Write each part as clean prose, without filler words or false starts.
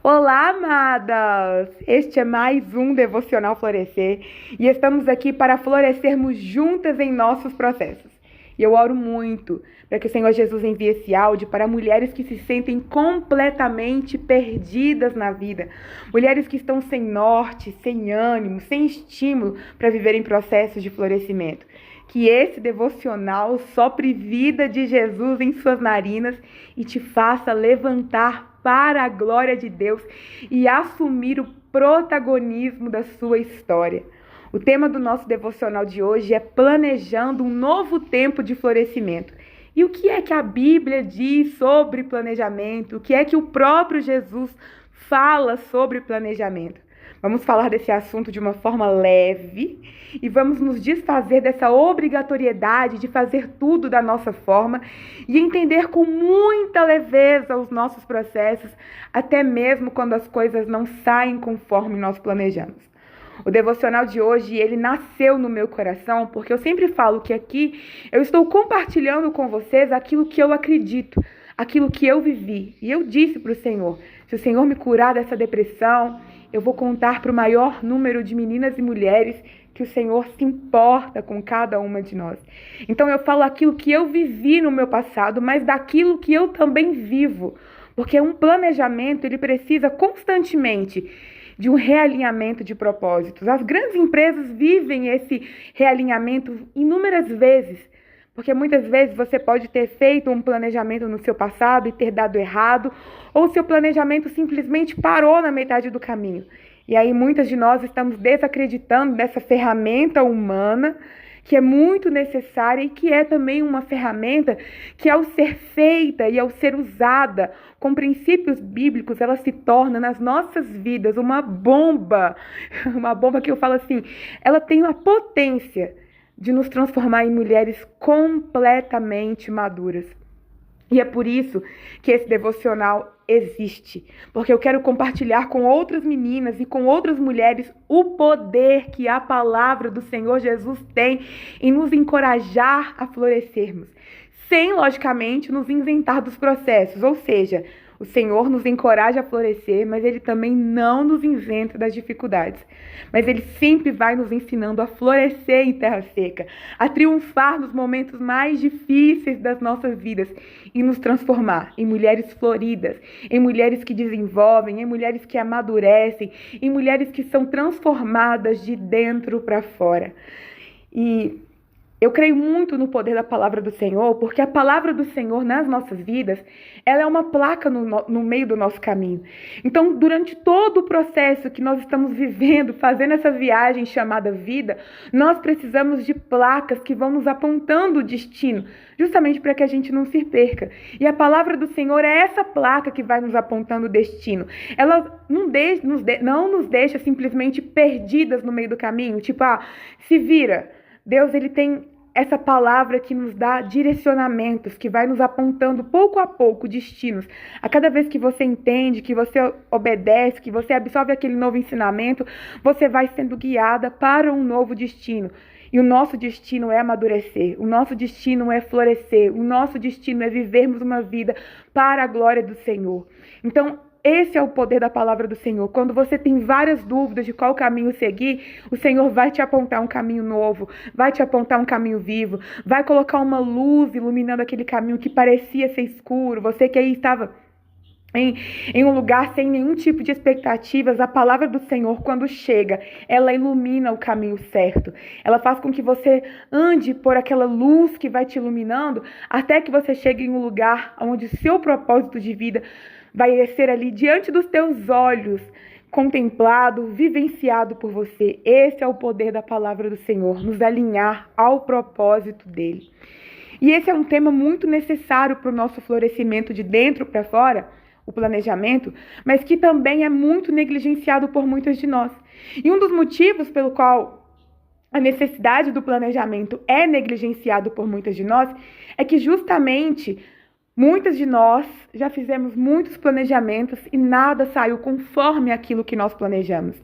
Olá, amadas! Este é mais um Devocional Florescer e estamos aqui para florescermos juntas em nossos processos. E eu oro muito para que o Senhor Jesus envie esse áudio para mulheres que se sentem completamente perdidas na vida, mulheres que estão sem norte, sem ânimo, sem estímulo para viverem processos de florescimento. Que esse devocional sopre vida de Jesus em suas narinas e te faça levantar para a glória de Deus e assumir o protagonismo da sua história. O tema do nosso devocional de hoje é planejando um novo tempo de florescimento. E o que é que a Bíblia diz sobre planejamento? O que é que o próprio Jesus fala sobre planejamento? Vamos falar desse assunto de uma forma leve e vamos nos desfazer dessa obrigatoriedade de fazer tudo da nossa forma e entender com muita leveza os nossos processos, até mesmo quando as coisas não saem conforme nós planejamos. O devocional de hoje, ele nasceu no meu coração, porque eu sempre falo que aqui eu estou compartilhando com vocês aquilo que eu acredito, aquilo que eu vivi. E eu disse para o Senhor, se o Senhor me curar dessa depressão, eu vou contar para o maior número de meninas e mulheres que o Senhor se importa com cada uma de nós. Então eu falo aquilo que eu vivi no meu passado, mas daquilo que eu também vivo. Porque um planejamento, ele precisa constantemente de um realinhamento de propósitos. As grandes empresas vivem esse realinhamento inúmeras vezes, porque muitas vezes você pode ter feito um planejamento no seu passado e ter dado errado, ou seu planejamento simplesmente parou na metade do caminho. E aí muitas de nós estamos desacreditando dessa ferramenta humana, que é muito necessária e que é também uma ferramenta que, ao ser feita e ao ser usada com princípios bíblicos, ela se torna nas nossas vidas uma bomba que eu falo assim, ela tem a potência de nos transformar em mulheres completamente maduras. E é por isso que esse devocional existe, porque eu quero compartilhar com outras meninas e com outras mulheres o poder que a palavra do Senhor Jesus tem em nos encorajar a florescermos, sem, logicamente, nos isentar dos processos, ou seja, o Senhor nos encoraja a florescer, mas Ele também não nos isenta das dificuldades. Mas Ele sempre vai nos ensinando a florescer em terra seca, a triunfar nos momentos mais difíceis das nossas vidas e nos transformar em mulheres floridas, em mulheres que desenvolvem, em mulheres que amadurecem, em mulheres que são transformadas de dentro para fora. E eu creio muito no poder da palavra do Senhor, porque a palavra do Senhor nas nossas vidas, ela é uma placa no meio do nosso caminho. Então, durante todo o processo que nós estamos vivendo, fazendo essa viagem chamada vida, nós precisamos de placas que vão nos apontando o destino, justamente para que a gente não se perca. E a palavra do Senhor é essa placa que vai nos apontando o destino. Ela não nos deixa simplesmente perdidas no meio do caminho, tipo, se vira. Deus, ele tem essa palavra que nos dá direcionamentos, que vai nos apontando pouco a pouco destinos. A cada vez que você entende, que você obedece, que você absorve aquele novo ensinamento, você vai sendo guiada para um novo destino. E o nosso destino é amadurecer, o nosso destino é florescer, o nosso destino é vivermos uma vida para a glória do Senhor. Então, esse é o poder da palavra do Senhor. Quando você tem várias dúvidas de qual caminho seguir, o Senhor vai te apontar um caminho novo, vai te apontar um caminho vivo, vai colocar uma luz iluminando aquele caminho que parecia ser escuro. Você que aí estava em um lugar sem nenhum tipo de expectativas, a palavra do Senhor, quando chega, ela ilumina o caminho certo. Ela faz com que você ande por aquela luz que vai te iluminando, até que você chegue em um lugar onde o seu propósito de vida vai ser ali diante dos teus olhos, contemplado, vivenciado por você. Esse é o poder da palavra do Senhor, nos alinhar ao propósito dele. E esse é um tema muito necessário para o nosso florescimento de dentro para fora, o planejamento, mas que também é muito negligenciado por muitas de nós. E um dos motivos pelo qual a necessidade do planejamento é negligenciado por muitas de nós é que justamente muitas de nós já fizemos muitos planejamentos e nada saiu conforme aquilo que nós planejamos.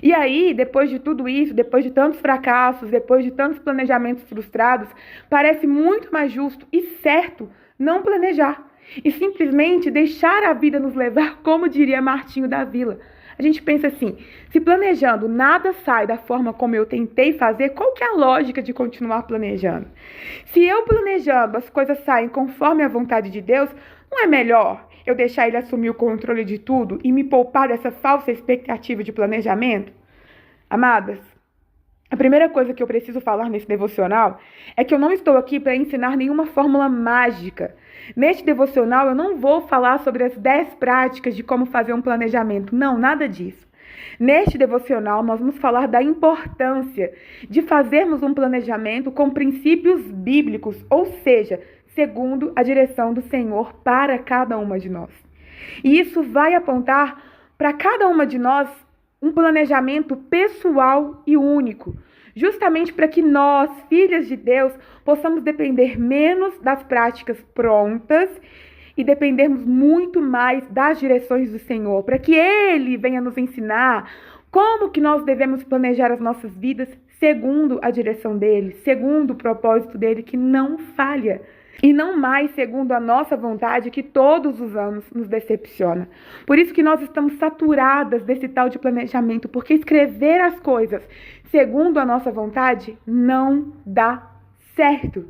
E aí, depois de tudo isso, depois de tantos fracassos, depois de tantos planejamentos frustrados, parece muito mais justo e certo não planejar. e simplesmente deixar a vida nos levar, como diria Martinho da Vila. A gente pensa assim, se planejando nada sai da forma como eu tentei fazer, qual que é a lógica de continuar planejando? Se eu planejando as coisas saem conforme a vontade de Deus, não é melhor eu deixar ele assumir o controle de tudo e me poupar dessa falsa expectativa de planejamento? Amadas, a primeira coisa que eu preciso falar nesse devocional é que eu não estou aqui para ensinar nenhuma fórmula mágica. Neste devocional eu não vou falar sobre as 10 práticas de como fazer um planejamento. Não, nada disso. Neste devocional nós vamos falar da importância de fazermos um planejamento com princípios bíblicos, ou seja, segundo a direção do Senhor para cada uma de nós. E isso vai apontar para cada uma de nós um planejamento pessoal e único, justamente para que nós, filhas de Deus, possamos depender menos das práticas prontas e dependermos muito mais das direções do Senhor, para que Ele venha nos ensinar como que nós devemos planejar as nossas vidas segundo a direção dEle, segundo o propósito dEle, que não falha. E não mais segundo a nossa vontade, que todos os anos nos decepciona. Por isso que nós estamos saturadas desse tal de planejamento, porque escrever as coisas segundo a nossa vontade não dá certo.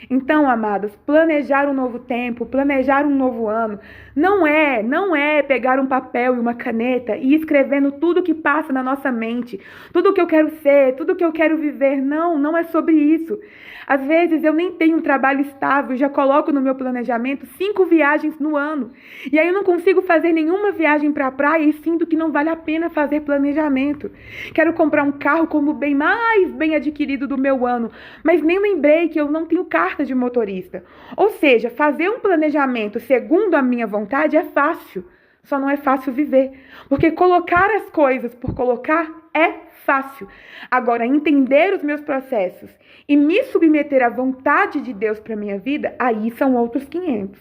Então, amadas, planejar um novo tempo, planejar um novo ano, não é pegar um papel e uma caneta e ir escrevendo tudo que passa na nossa mente, tudo que eu quero ser, tudo que eu quero viver. Não é sobre isso. Às vezes eu nem tenho um trabalho estável, já coloco no meu planejamento 5 viagens no ano. E aí eu não consigo fazer nenhuma viagem para a praia e sinto que não vale a pena fazer planejamento. Quero comprar um carro como o bem mais bem adquirido do meu ano, mas nem lembrei que eu não tenho carta de motorista. Ou seja, fazer um planejamento segundo a minha vontade é fácil, só não é fácil viver. Porque colocar as coisas por colocar é fácil. Agora, entender os meus processos e me submeter à vontade de Deus para a minha vida, aí são outros 500.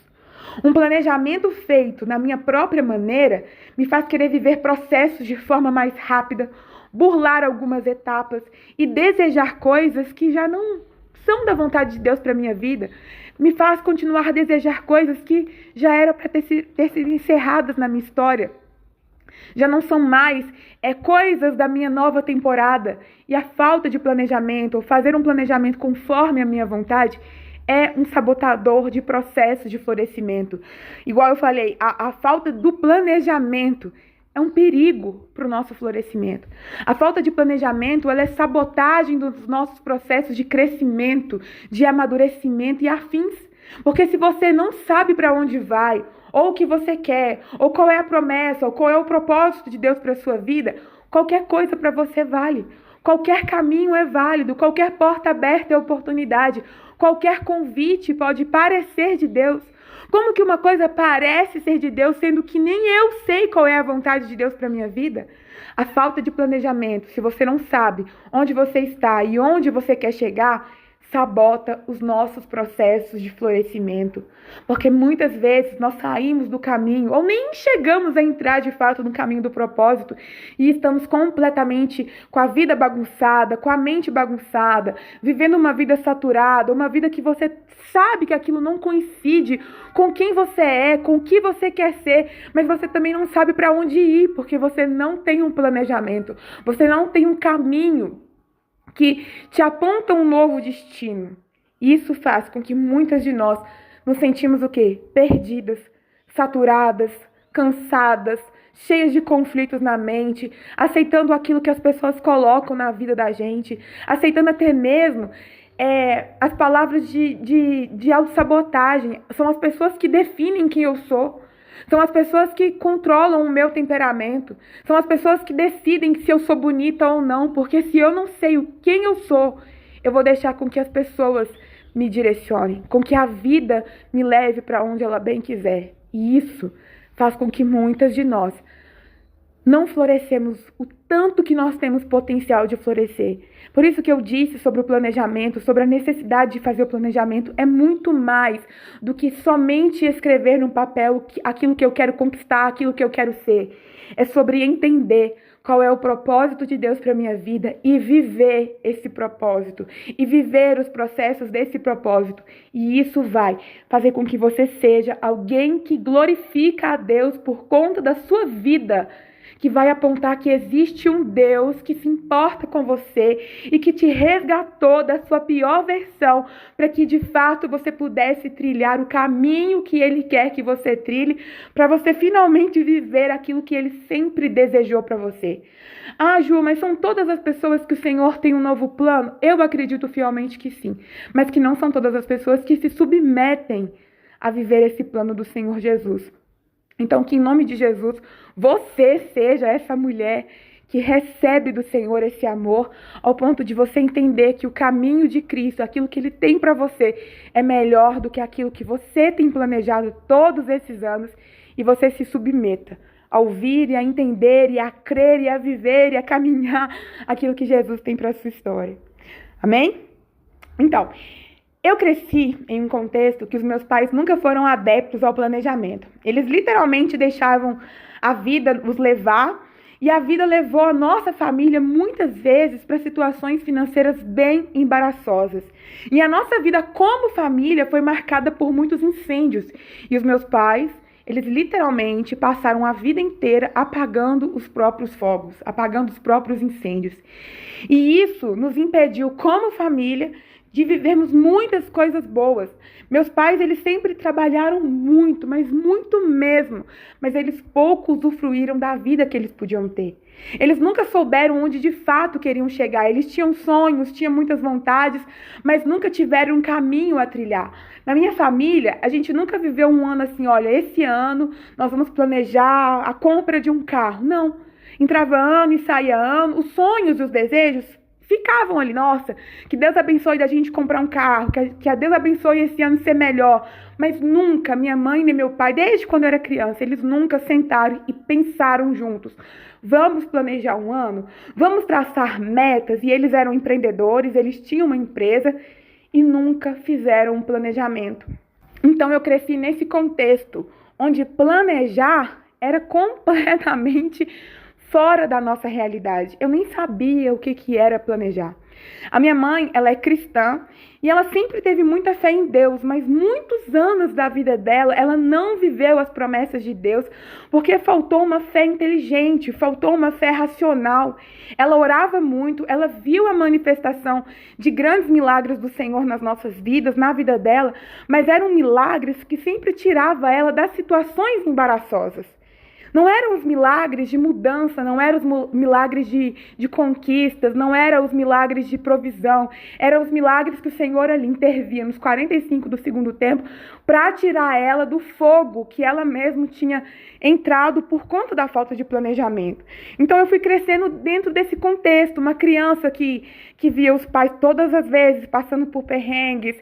Um planejamento feito na minha própria maneira me faz querer viver processos de forma mais rápida, burlar algumas etapas e desejar coisas que já não são da vontade de Deus para a minha vida. Me faz continuar a desejar coisas que já eram para ter sido encerradas na minha história. Já não são mais coisas da minha nova temporada. E a falta de planejamento, ou fazer um planejamento conforme a minha vontade, é um sabotador de processo de florescimento. Igual eu falei, a falta do planejamento é um perigo para o nosso florescimento. A falta de planejamento, ela é sabotagem dos nossos processos de crescimento, de amadurecimento e afins. Porque se você não sabe para onde vai, ou o que você quer, ou qual é a promessa, ou qual é o propósito de Deus para a sua vida, qualquer coisa para você vale. Qualquer caminho é válido, qualquer porta aberta é oportunidade, qualquer convite pode parecer de Deus. Como que uma coisa parece ser de Deus, sendo que nem eu sei qual é a vontade de Deus para a minha vida? A falta de planejamento, se você não sabe onde você está e onde você quer chegar, sabota os nossos processos de florescimento. Porque muitas vezes nós saímos do caminho, ou nem chegamos a entrar de fato no caminho do propósito, e estamos completamente com a vida bagunçada, com a mente bagunçada, vivendo uma vida saturada, uma vida que você sabe que aquilo não coincide com quem você é, com o que você quer ser, mas você também não sabe para onde ir, porque você não tem um planejamento, você não tem um caminho que te aponta um novo destino. Isso faz com que muitas de nós nos sentimos o quê? Perdidas, saturadas, cansadas, cheias de conflitos na mente, aceitando aquilo que as pessoas colocam na vida da gente, aceitando até mesmo as palavras de autossabotagem. São as pessoas que definem quem eu sou. São as pessoas que controlam o meu temperamento. São as pessoas que decidem se eu sou bonita ou não. Porque se eu não sei quem eu sou, eu vou deixar com que as pessoas me direcionem, com que a vida me leve para onde ela bem quiser. E isso faz com que muitas de nós não florescemos o tanto que nós temos potencial de florescer. Por isso que eu disse sobre o planejamento, sobre a necessidade de fazer o planejamento, é muito mais do que somente escrever no papel aquilo que eu quero conquistar, aquilo que eu quero ser. É sobre entender qual é o propósito de Deus para a minha vida e viver esse propósito, e viver os processos desse propósito. E isso vai fazer com que você seja alguém que glorifica a Deus por conta da sua vida, que vai apontar que existe um Deus que se importa com você e que te resgatou da sua pior versão para que de fato você pudesse trilhar o caminho que Ele quer que você trilhe, para você finalmente viver aquilo que Ele sempre desejou para você. Ah, Ju, mas são todas as pessoas que o Senhor tem um novo plano? Eu acredito fielmente que sim, mas que não são todas as pessoas que se submetem a viver esse plano do Senhor Jesus. Então, que em nome de Jesus, você seja essa mulher que recebe do Senhor esse amor, ao ponto de você entender que o caminho de Cristo, aquilo que Ele tem para você, é melhor do que aquilo que você tem planejado todos esses anos, e você se submeta a ouvir e a entender e a crer e a viver e a caminhar aquilo que Jesus tem para a sua história. Amém? Então, eu cresci em um contexto que os meus pais nunca foram adeptos ao planejamento. Eles literalmente deixavam a vida os levar, e a vida levou a nossa família muitas vezes para situações financeiras bem embaraçosas. E a nossa vida como família foi marcada por muitos incêndios. E os meus pais, eles literalmente passaram a vida inteira apagando os próprios fogos, apagando os próprios incêndios. E isso nos impediu, como família, de vivermos muitas coisas boas. Meus pais, eles sempre trabalharam muito, mas muito mesmo, mas eles pouco usufruíram da vida que eles podiam ter. Eles nunca souberam onde de fato queriam chegar. Eles tinham sonhos, tinham muitas vontades, mas nunca tiveram um caminho a trilhar. Na minha família, a gente nunca viveu um ano assim, olha, esse ano nós vamos planejar a compra de um carro. Não. Entrava ano e saía ano, os sonhos e os desejos ficavam ali, nossa, que Deus abençoe da gente comprar um carro, que a Deus abençoe esse ano ser melhor. Mas nunca, minha mãe nem meu pai, desde quando eu era criança, eles nunca sentaram e pensaram juntos. Vamos planejar um ano? Vamos traçar metas? E eles eram empreendedores, eles tinham uma empresa e nunca fizeram um planejamento. Então eu cresci nesse contexto, onde planejar era completamente fora da nossa realidade. Eu nem sabia o que era planejar. A minha mãe, ela é cristã e ela sempre teve muita fé em Deus, mas muitos anos da vida dela, ela não viveu as promessas de Deus porque faltou uma fé inteligente, faltou uma fé racional. Ela orava muito, ela viu a manifestação de grandes milagres do Senhor nas nossas vidas, na vida dela, mas eram milagres que sempre tiravam ela das situações embaraçosas. Não eram os milagres de mudança, não eram os milagres de conquistas, não eram os milagres de provisão. Eram os milagres que o Senhor ali intervia nos 45 do segundo tempo para tirar ela do fogo que ela mesma tinha entrado por conta da falta de planejamento. Então eu fui crescendo dentro desse contexto, uma criança que via os pais todas as vezes passando por perrengues,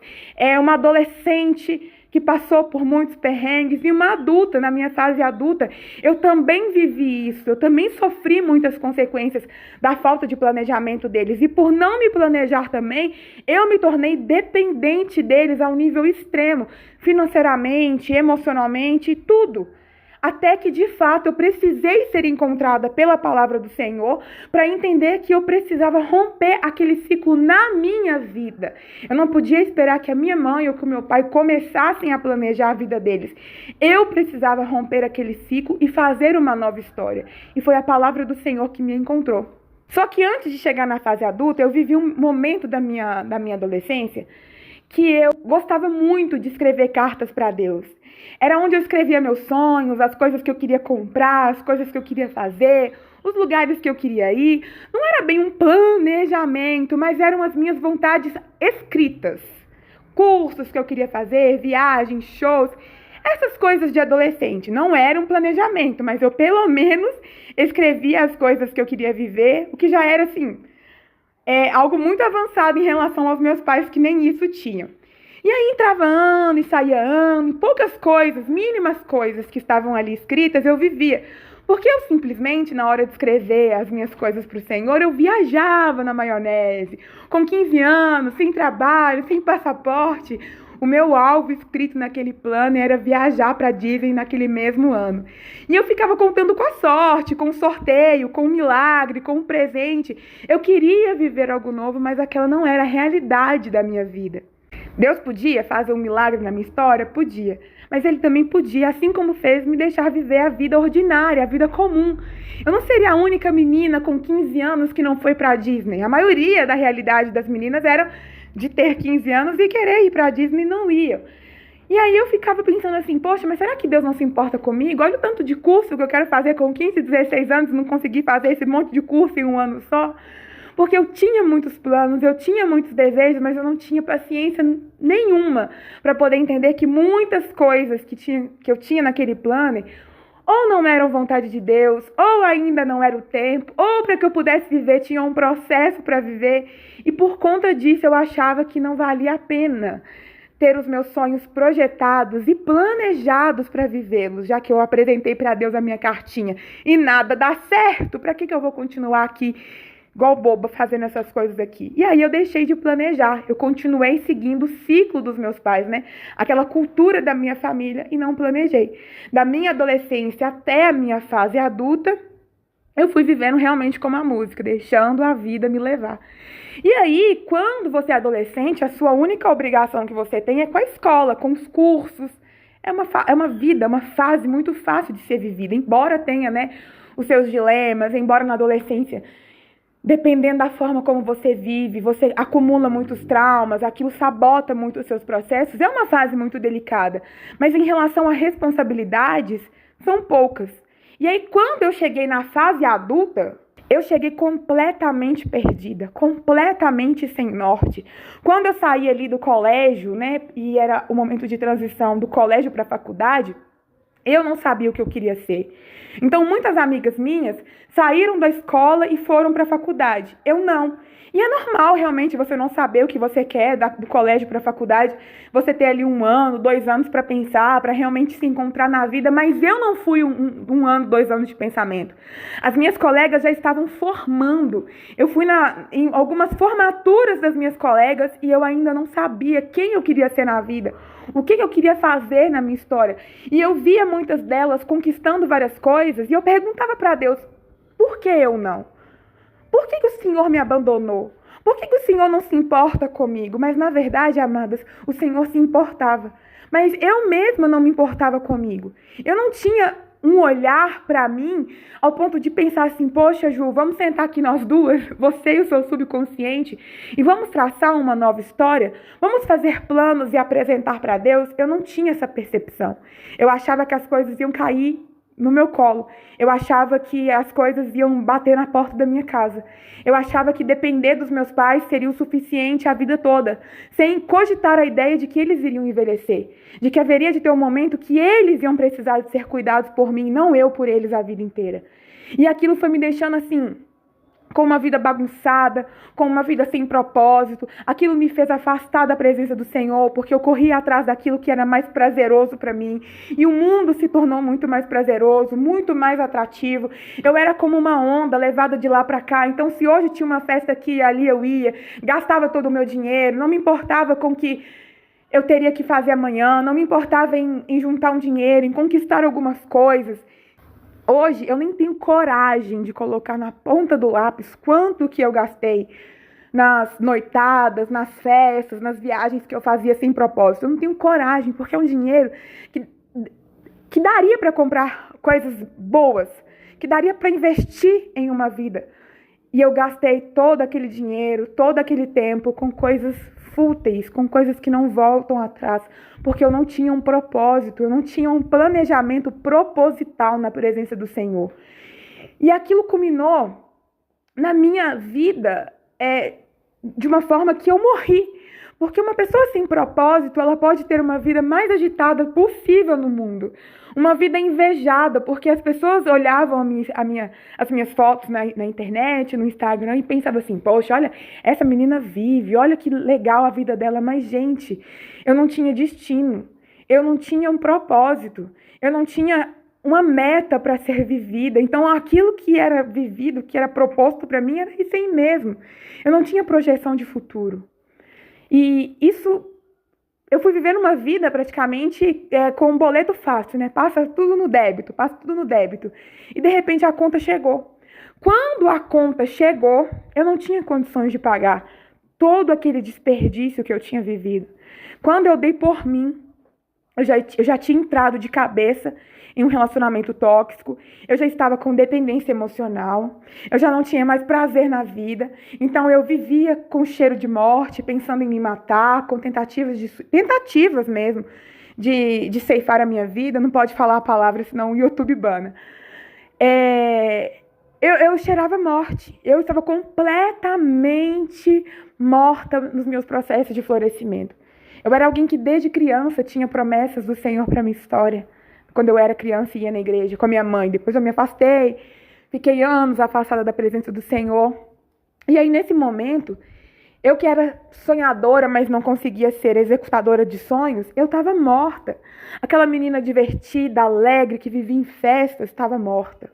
uma adolescente que passou por muitos perrengues, e uma adulta, na minha fase adulta, eu também vivi isso, eu também sofri muitas consequências da falta de planejamento deles, e por não me planejar também, eu me tornei dependente deles a um nível extremo, financeiramente, emocionalmente, tudo. Até que, de fato, eu precisei ser encontrada pela palavra do Senhor para entender que eu precisava romper aquele ciclo na minha vida. Eu não podia esperar que a minha mãe ou que o meu pai começassem a planejar a vida deles. Eu precisava romper aquele ciclo e fazer uma nova história. E foi a palavra do Senhor que me encontrou. Só que antes de chegar na fase adulta, eu vivi um momento da minha adolescência que eu gostava muito de escrever cartas para Deus. Era onde eu escrevia meus sonhos, as coisas que eu queria comprar, as coisas que eu queria fazer, os lugares que eu queria ir. Não era bem um planejamento, mas eram as minhas vontades escritas. Cursos que eu queria fazer, viagens, shows, essas coisas de adolescente. Não era um planejamento, mas eu pelo menos escrevia as coisas que eu queria viver, o que já era assim, algo muito avançado em relação aos meus pais que nem isso tinham. E aí entrava ano e saía ano, poucas coisas, mínimas coisas que estavam ali escritas, eu vivia. Porque eu simplesmente, na hora de escrever as minhas coisas para o Senhor, eu viajava na maionese. Com 15 anos, sem trabalho, sem passaporte, o meu alvo escrito naquele plano era viajar para Disney naquele mesmo ano. E eu ficava contando com a sorte, com o sorteio, com o milagre, com o presente. Eu queria viver algo novo, mas aquela não era a realidade da minha vida. Deus podia fazer um milagre na minha história? Podia. Mas Ele também podia, assim como fez, me deixar viver a vida ordinária, a vida comum. Eu não seria a única menina com 15 anos que não foi para a Disney. A maioria da realidade das meninas era de ter 15 anos e querer ir para a Disney e não ia. E aí eu ficava pensando assim, poxa, mas será que Deus não se importa comigo? Olha o tanto de curso que eu quero fazer com 15, 16 anos e não consegui fazer esse monte de curso em um ano só. Porque eu tinha muitos planos, eu tinha muitos desejos, mas eu não tinha paciência nenhuma para poder entender que muitas coisas que eu tinha naquele plano ou não eram vontade de Deus, ou ainda não era o tempo, ou para que eu pudesse viver tinha um processo para viver. E por conta disso eu achava que não valia a pena ter os meus sonhos projetados e planejados para vivê-los, já que eu apresentei para Deus a minha cartinha e nada dá certo. Para que eu vou continuar aqui igual boba fazendo essas coisas aqui? E aí eu deixei de planejar, eu continuei seguindo o ciclo dos meus pais, né? Aquela cultura da minha família, e não planejei. Da minha adolescência até a minha fase adulta, eu fui vivendo realmente como a música, deixando a vida me levar. E aí, quando você é adolescente, a sua única obrigação que você tem é com a escola, com os cursos. É uma vida, uma fase muito fácil de ser vivida, embora tenha, né, os seus dilemas, embora na adolescência, dependendo da forma como você vive, você acumula muitos traumas, aquilo sabota muito os seus processos, é uma fase muito delicada. Mas em relação a responsabilidades, são poucas. E aí, quando eu cheguei na fase adulta, eu cheguei completamente perdida, completamente sem norte. Quando eu saí ali do colégio, né, e era o momento de transição do colégio para a faculdade, eu não sabia o que eu queria ser. Então, muitas amigas minhas saíram da escola e foram para a faculdade. Eu não. E é normal, realmente, você não saber o que você quer do colégio para a faculdade. Você ter ali 1 ano, 2 anos para pensar, para realmente se encontrar na vida. Mas eu não fui um ano, 2 anos de pensamento. As minhas colegas já estavam formando. Eu fui em algumas formaturas das minhas colegas e eu ainda não sabia quem eu queria ser na vida. O que eu queria fazer na minha história. E eu via muitas delas conquistando várias coisas e eu perguntava para Deus, por que eu não? Por que o Senhor me abandonou? Por que o Senhor não se importa comigo? Mas na verdade, amadas, o Senhor se importava. Mas eu mesma não me importava comigo. Eu não tinha um olhar para mim ao ponto de pensar assim, poxa, Ju, vamos sentar aqui nós duas, você e o seu subconsciente, e vamos traçar uma nova história? Vamos fazer planos e apresentar para Deus? Eu não tinha essa percepção. Eu achava que as coisas iam cair no meu colo. Eu achava que as coisas iam bater na porta da minha casa. Eu achava que depender dos meus pais seria o suficiente a vida toda, sem cogitar a ideia de que eles iriam envelhecer, de que haveria de ter um momento que eles iam precisar de ser cuidados por mim, não eu por eles a vida inteira. E aquilo foi me deixando assim, com uma vida bagunçada, com uma vida sem propósito. Aquilo me fez afastar da presença do Senhor, porque eu corria atrás daquilo que era mais prazeroso para mim. E o mundo se tornou muito mais prazeroso, muito mais atrativo. Eu era como uma onda levada de lá para cá. Então, se hoje tinha uma festa aqui e ali eu ia, gastava todo o meu dinheiro, não me importava com o que eu teria que fazer amanhã, não me importava em juntar um dinheiro, em conquistar algumas coisas. Hoje, eu nem tenho coragem de colocar na ponta do lápis quanto que eu gastei nas noitadas, nas festas, nas viagens que eu fazia sem propósito. Eu não tenho coragem, porque é um dinheiro que daria para comprar coisas boas, que daria para investir em uma vida. E eu gastei todo aquele dinheiro, todo aquele tempo com coisas fúteis, com coisas que não voltam atrás, porque eu não tinha um propósito, eu não tinha um planejamento proposital na presença do Senhor. E aquilo culminou na minha vida de uma forma que eu morri. Porque uma pessoa sem propósito, ela pode ter uma vida mais agitada possível no mundo. Uma vida invejada, porque as pessoas olhavam as minhas fotos na internet, no Instagram, e pensavam assim, poxa, olha, essa menina vive, olha que legal a vida dela. Mas, gente, eu não tinha destino, eu não tinha um propósito, eu não tinha uma meta para ser vivida. Então, aquilo que era vivido, que era proposto para mim, era isso aí mesmo. Eu não tinha projeção de futuro. E isso, eu fui vivendo uma vida praticamente com um boleto fácil, né? Passa tudo no débito, passa tudo no débito. E, de repente, a conta chegou. Quando a conta chegou, eu não tinha condições de pagar todo aquele desperdício que eu tinha vivido. Quando eu dei por mim, eu já tinha entrado de cabeça em um relacionamento tóxico, eu já estava com dependência emocional, eu já não tinha mais prazer na vida, então eu vivia com cheiro de morte, pensando em me matar, com tentativas mesmo de ceifar a minha vida. Não pode falar a palavra, senão o YouTube bana. Eu cheirava morte, eu estava completamente morta nos meus processos de florescimento. Eu era alguém que desde criança tinha promessas do Senhor para minha história. Quando eu era criança e ia na igreja com a minha mãe. Depois eu me afastei, fiquei anos afastada da presença do Senhor. E aí nesse momento, eu que era sonhadora, mas não conseguia ser executadora de sonhos, eu estava morta. Aquela menina divertida, alegre, que vivia em festas, estava morta.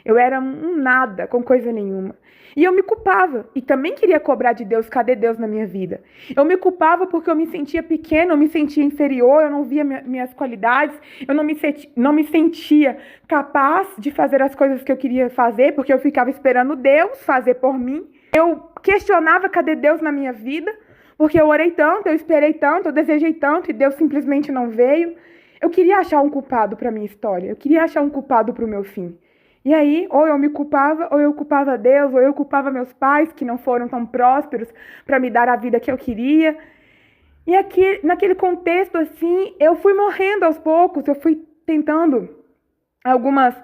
Eu era um nada, com coisa nenhuma. E eu me culpava. E também queria cobrar de Deus, cadê Deus na minha vida? Eu me culpava porque eu me sentia pequena, eu me sentia inferior, eu não via minhas qualidades, eu não me sentia capaz de fazer as coisas que eu queria fazer, porque eu ficava esperando Deus fazer por mim. Eu questionava cadê Deus na minha vida, porque eu orei tanto, eu esperei tanto, eu desejei tanto e Deus simplesmente não veio. Eu queria achar um culpado para a minha história, eu queria achar um culpado para o meu fim. E aí, ou eu me culpava, ou eu culpava Deus, ou eu culpava meus pais, que não foram tão prósperos para me dar a vida que eu queria. E aqui, naquele contexto, assim, eu fui morrendo aos poucos, eu fui tentando algumas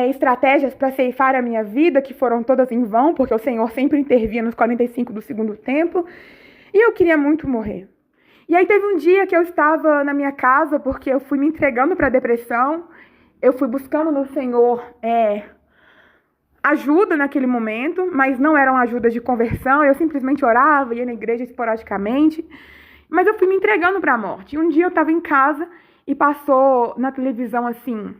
estratégias para ceifar a minha vida, que foram todas em vão, porque o Senhor sempre intervia nos 45 do segundo tempo, e eu queria muito morrer. E aí teve um dia que eu estava na minha casa, porque eu fui me entregando para a depressão. Eu fui buscando no Senhor ajuda naquele momento, mas não eram ajudas de conversão. Eu simplesmente orava, ia na igreja esporadicamente, mas eu fui me entregando para a morte. E um dia eu estava em casa e passou na televisão assim,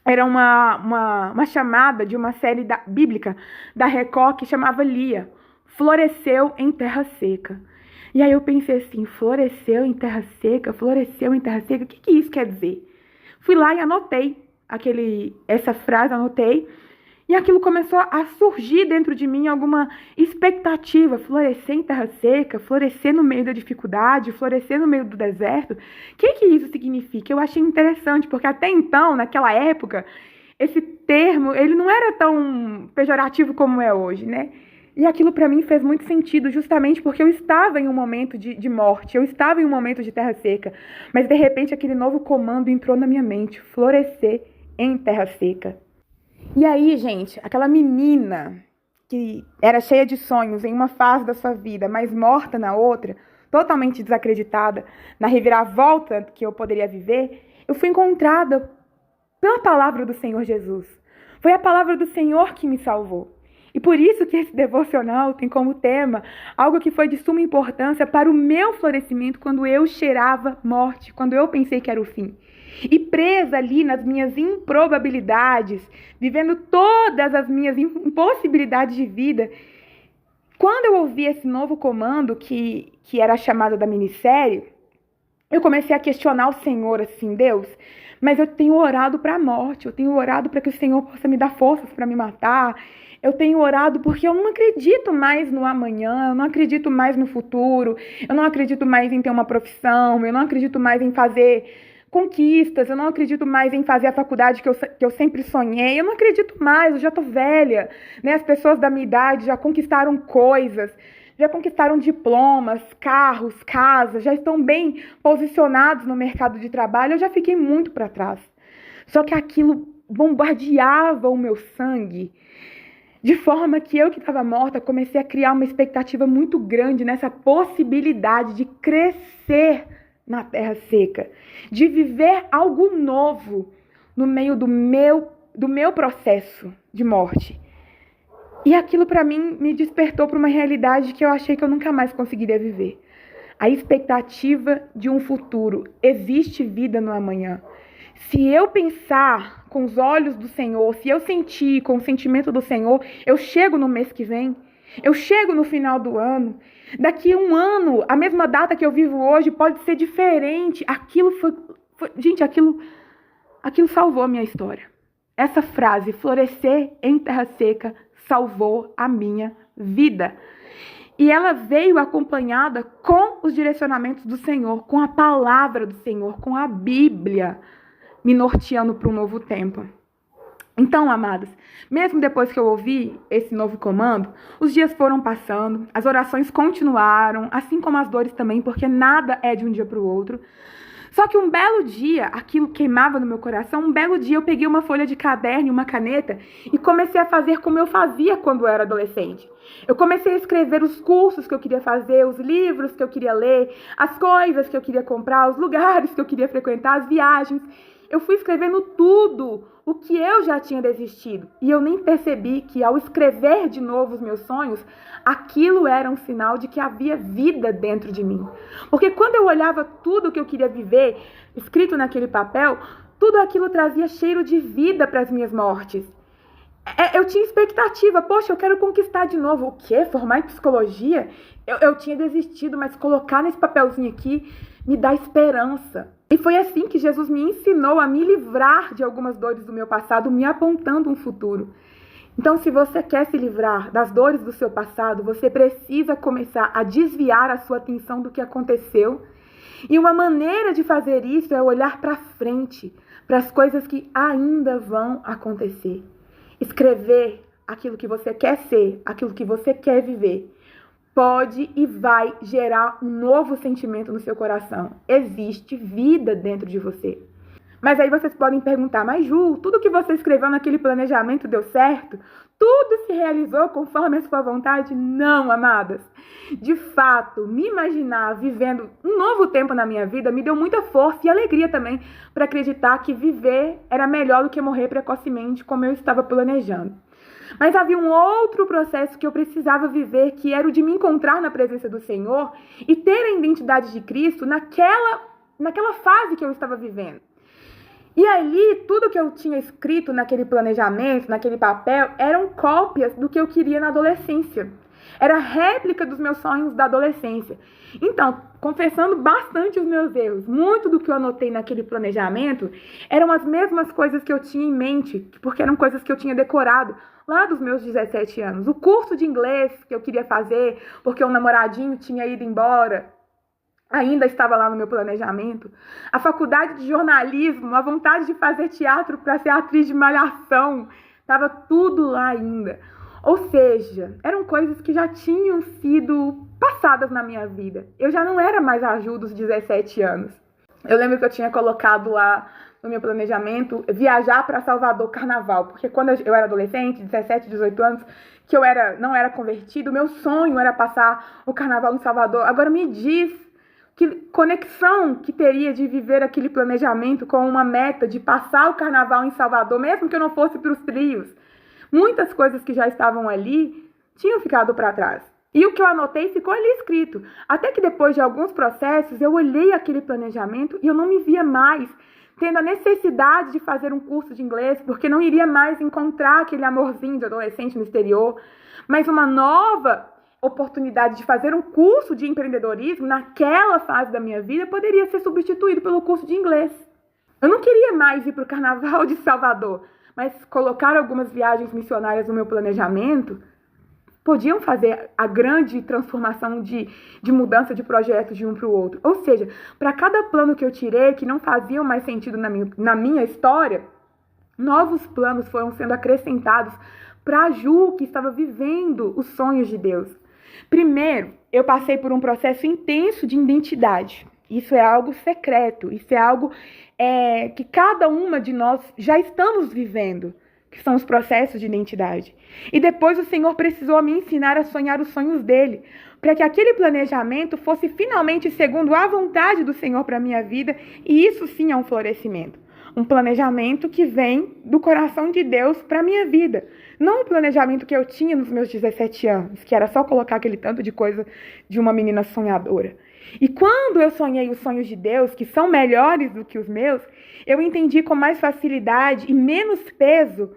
era uma chamada de uma série bíblica da Record que chamava Lia, Floresceu em Terra Seca. E aí eu pensei assim, floresceu em terra seca, floresceu em terra seca, o que isso quer dizer? Fui lá e anotei essa frase, anotei, e aquilo começou a surgir dentro de mim alguma expectativa, florescer em terra seca, florescer no meio da dificuldade, florescer no meio do deserto. O que isso significa? Eu achei interessante, porque até então, naquela época, esse termo, ele não era tão pejorativo como é hoje, né? E aquilo para mim fez muito sentido, justamente porque eu estava em um momento de morte, eu estava em um momento de terra seca, mas de repente aquele novo comando entrou na minha mente, florescer em terra seca. E aí, gente, aquela menina que era cheia de sonhos em uma fase da sua vida, mas morta na outra, totalmente desacreditada na reviravolta que eu poderia viver, eu fui encontrada pela palavra do Senhor Jesus. Foi a palavra do Senhor que me salvou. E por isso que esse devocional tem como tema algo que foi de suma importância para o meu florescimento quando eu cheirava morte, quando eu pensei que era o fim. E presa ali nas minhas improbabilidades, vivendo todas as minhas impossibilidades de vida, quando eu ouvi esse novo comando, que era a chamada da minissérie, eu comecei a questionar o Senhor assim, Deus, mas eu tenho orado para a morte, eu tenho orado para que o Senhor possa me dar forças para me matar, eu tenho orado porque eu não acredito mais no amanhã, eu não acredito mais no futuro, eu não acredito mais em ter uma profissão, eu não acredito mais em fazer conquistas, eu não acredito mais em fazer a faculdade que eu sempre sonhei, eu não acredito mais, eu já tô velha, né? As pessoas da minha idade já conquistaram coisas, já conquistaram diplomas, carros, casas, já estão bem posicionados no mercado de trabalho, eu já fiquei muito para trás. Só que aquilo bombardeava o meu sangue, de forma que eu que estava morta comecei a criar uma expectativa muito grande nessa possibilidade de crescer na terra seca, de viver algo novo no meio do meu processo de morte. E aquilo para mim me despertou para uma realidade que eu achei que eu nunca mais conseguiria viver. A expectativa de um futuro. Existe vida no amanhã. Se eu pensar com os olhos do Senhor, se eu sentir com o sentimento do Senhor, eu chego no mês que vem, eu chego no final do ano. Daqui a um ano, a mesma data que eu vivo hoje pode ser diferente. Gente, aquilo salvou a minha história. Essa frase, florescer em terra seca, salvou a minha vida. E ela veio acompanhada com os direcionamentos do Senhor, com a palavra do Senhor, com a Bíblia, me norteando para um novo tempo. Então, amados, mesmo depois que eu ouvi esse novo comando, os dias foram passando, as orações continuaram, assim como as dores também, porque nada é de um dia para o outro. Só que um belo dia, aquilo queimava no meu coração, um belo dia eu peguei uma folha de caderno e uma caneta e comecei a fazer como eu fazia quando eu era adolescente. Eu comecei a escrever os cursos que eu queria fazer, os livros que eu queria ler, as coisas que eu queria comprar, os lugares que eu queria frequentar, as viagens. Eu fui escrevendo tudo o que eu já tinha desistido. E eu nem percebi que ao escrever de novo os meus sonhos, aquilo era um sinal de que havia vida dentro de mim. Porque quando eu olhava tudo o que eu queria viver, escrito naquele papel, tudo aquilo trazia cheiro de vida para as minhas mortes. Eu tinha expectativa, poxa, eu quero conquistar de novo. O quê? Formar em psicologia? Eu tinha desistido, mas colocar nesse papelzinho aqui me dá esperança. E foi assim que Jesus me ensinou a me livrar de algumas dores do meu passado, me apontando um futuro. Então, se você quer se livrar das dores do seu passado, você precisa começar a desviar a sua atenção do que aconteceu. E uma maneira de fazer isso é olhar para frente, para as coisas que ainda vão acontecer. Escrever aquilo que você quer ser, aquilo que você quer viver, pode e vai gerar um novo sentimento no seu coração. Existe vida dentro de você. Mas aí vocês podem perguntar, mas Ju, tudo que você escreveu naquele planejamento deu certo? Tudo se realizou conforme a sua vontade? Não, amadas. De fato, me imaginar vivendo um novo tempo na minha vida me deu muita força e alegria também para acreditar que viver era melhor do que morrer precocemente, como eu estava planejando. Mas havia um outro processo que eu precisava viver, que era o de me encontrar na presença do Senhor e ter a identidade de Cristo naquela fase que eu estava vivendo. E ali, tudo que eu tinha escrito naquele planejamento, naquele papel, eram cópias do que eu queria na adolescência. Era réplica dos meus sonhos da adolescência. Então, confessando bastante os meus erros, muito do que eu anotei naquele planejamento eram as mesmas coisas que eu tinha em mente, porque eram coisas que eu tinha decorado lá dos meus 17 anos. O curso de inglês que eu queria fazer, porque o namoradinho tinha ido embora, ainda estava lá no meu planejamento. A faculdade de jornalismo, a vontade de fazer teatro para ser atriz de Malhação, estava tudo lá ainda. Ou seja, eram coisas que já tinham sido passadas na minha vida. Eu já não era mais a Ju dos 17 anos. Eu lembro que eu tinha colocado lá no meu planejamento viajar para Salvador Carnaval, porque quando eu era adolescente, 17, 18 anos, que eu não era convertido, meu sonho era passar o Carnaval em Salvador. Agora me diz que conexão que teria de viver aquele planejamento com uma meta de passar o Carnaval em Salvador, mesmo que eu não fosse para os trios. Muitas coisas que já estavam ali tinham ficado para trás. E o que eu anotei ficou ali escrito. Até que depois de alguns processos, eu olhei aquele planejamento e eu não me via mais tendo a necessidade de fazer um curso de inglês, porque não iria mais encontrar aquele amorzinho de adolescente no exterior, mas uma nova oportunidade de fazer um curso de empreendedorismo naquela fase da minha vida poderia ser substituído pelo curso de inglês. Eu não queria mais ir para o Carnaval de Salvador, mas colocar algumas viagens missionárias no meu planejamento podiam fazer a grande transformação de mudança de projetos de um para o outro. Ou seja, para cada plano que eu tirei, que não faziam mais sentido na minha história, novos planos foram sendo acrescentados para a Ju, que estava vivendo os sonhos de Deus. Primeiro, eu passei por um processo intenso de identidade. Isso é algo secreto, isso é algo que cada uma de nós já estamos vivendo, que são os processos de identidade. E depois o Senhor precisou me ensinar a sonhar os sonhos dele, para que aquele planejamento fosse finalmente segundo a vontade do Senhor para a minha vida, e isso sim é um florescimento. Um planejamento que vem do coração de Deus para a minha vida. Não o planejamento que eu tinha nos meus 17 anos, que era só colocar aquele tanto de coisa de uma menina sonhadora. E quando eu sonhei os sonhos de Deus, que são melhores do que os meus, eu entendi com mais facilidade e menos peso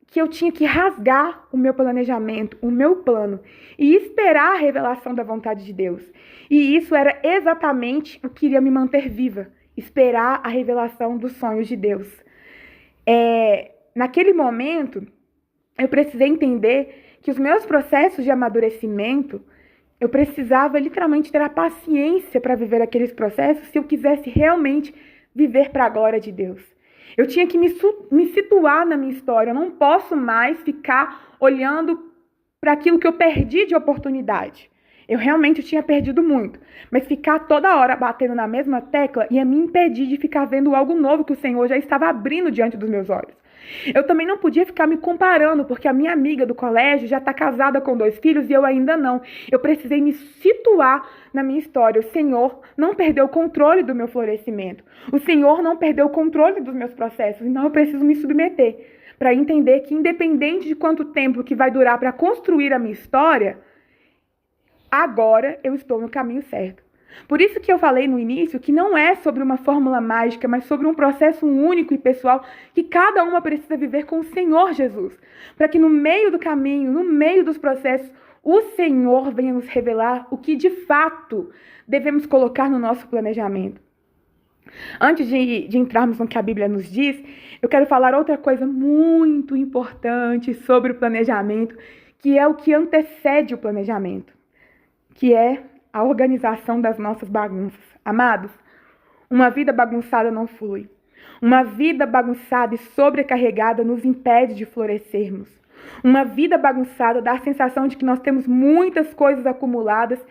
que eu tinha que rasgar o meu planejamento, o meu plano, e esperar a revelação da vontade de Deus. E isso era exatamente o que iria me manter viva, esperar a revelação dos sonhos de Deus. Naquele momento, eu precisei entender que os meus processos de amadurecimento, eu precisava literalmente ter a paciência para viver aqueles processos se eu quisesse realmente viver para a glória de Deus. Eu tinha que me situar na minha história. Eu não posso mais ficar olhando para aquilo que eu perdi de oportunidade. Eu realmente tinha perdido muito. Mas ficar toda hora batendo na mesma tecla ia me impedir de ficar vendo algo novo que o Senhor já estava abrindo diante dos meus olhos. Eu também não podia ficar me comparando, porque a minha amiga do colégio já está casada com 2 filhos e eu ainda não. Eu precisei me situar na minha história. O Senhor não perdeu o controle do meu florescimento. O Senhor não perdeu o controle dos meus processos. Então eu preciso me submeter para entender que, independente de quanto tempo que vai durar para construir a minha história, agora eu estou no caminho certo. Por isso que eu falei no início que não é sobre uma fórmula mágica, mas sobre um processo único e pessoal que cada uma precisa viver com o Senhor Jesus. Para que no meio do caminho, no meio dos processos, o Senhor venha nos revelar o que de fato devemos colocar no nosso planejamento. Antes de entrarmos no que a Bíblia nos diz, eu quero falar outra coisa muito importante sobre o planejamento, que é o que antecede o planejamento, que é a organização das nossas bagunças. Amados, uma vida bagunçada não flui. Uma vida bagunçada e sobrecarregada nos impede de florescermos. Uma vida bagunçada dá a sensação de que nós temos muitas coisas acumuladas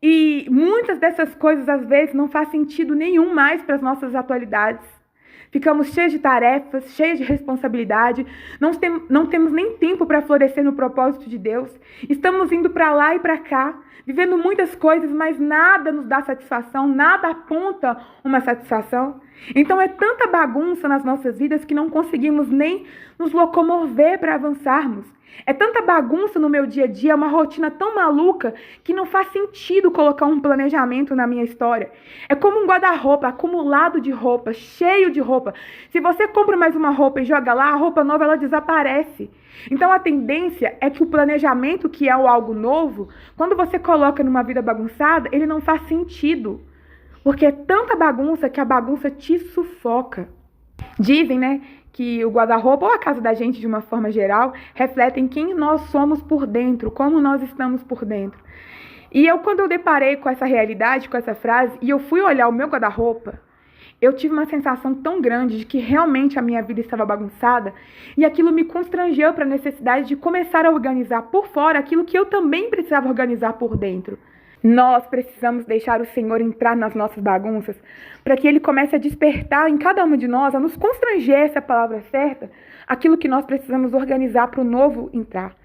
e muitas dessas coisas, às vezes, não faz sentido nenhum mais para as nossas atualidades. Ficamos cheios de tarefas, cheios de responsabilidade, não temos nem tempo para florescer no propósito de Deus. Estamos indo para lá e para cá, vivendo muitas coisas, mas nada nos dá satisfação, nada aponta uma satisfação. Então é tanta bagunça nas nossas vidas que não conseguimos nem nos locomover para avançarmos. É tanta bagunça no meu dia a dia, uma rotina tão maluca que não faz sentido colocar um planejamento na minha história. É como um guarda-roupa acumulado de roupa, cheio de roupa. Se você compra mais uma roupa e joga lá, a roupa nova ela desaparece. Então a tendência é que o planejamento, que é algo novo, quando você coloca numa vida bagunçada, ele não faz sentido. Porque é tanta bagunça que a bagunça te sufoca. Dizem, né, que o guarda-roupa ou a casa da gente, de uma forma geral, refletem quem nós somos por dentro, como nós estamos por dentro. E quando eu deparei com essa realidade, com essa frase, e eu fui olhar o meu guarda-roupa, eu tive uma sensação tão grande de que realmente a minha vida estava bagunçada, e aquilo me constrangeu para a necessidade de começar a organizar por fora aquilo que eu também precisava organizar por dentro. Nós precisamos deixar o Senhor entrar nas nossas bagunças para que Ele comece a despertar em cada uma de nós, a nos constranger, essa palavra certa, aquilo que nós precisamos organizar para o novo entrar.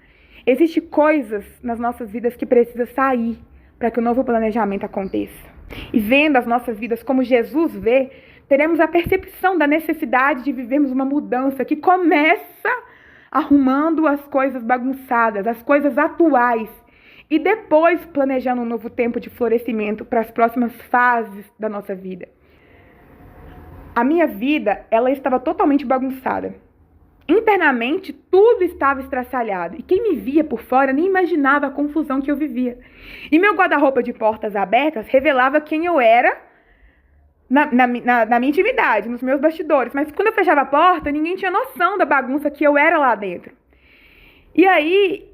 Existem coisas nas nossas vidas que precisam sair para que o novo planejamento aconteça. E vendo as nossas vidas como Jesus vê, teremos a percepção da necessidade de vivermos uma mudança que começa arrumando as coisas bagunçadas, as coisas atuais, e depois planejando um novo tempo de florescimento para as próximas fases da nossa vida. A minha vida, ela estava totalmente bagunçada. Internamente, tudo estava estraçalhado. E quem me via por fora nem imaginava a confusão que eu vivia. E meu guarda-roupa de portas abertas revelava quem eu era na minha intimidade, nos meus bastidores. Mas quando eu fechava a porta, ninguém tinha noção da bagunça que eu era lá dentro. E aí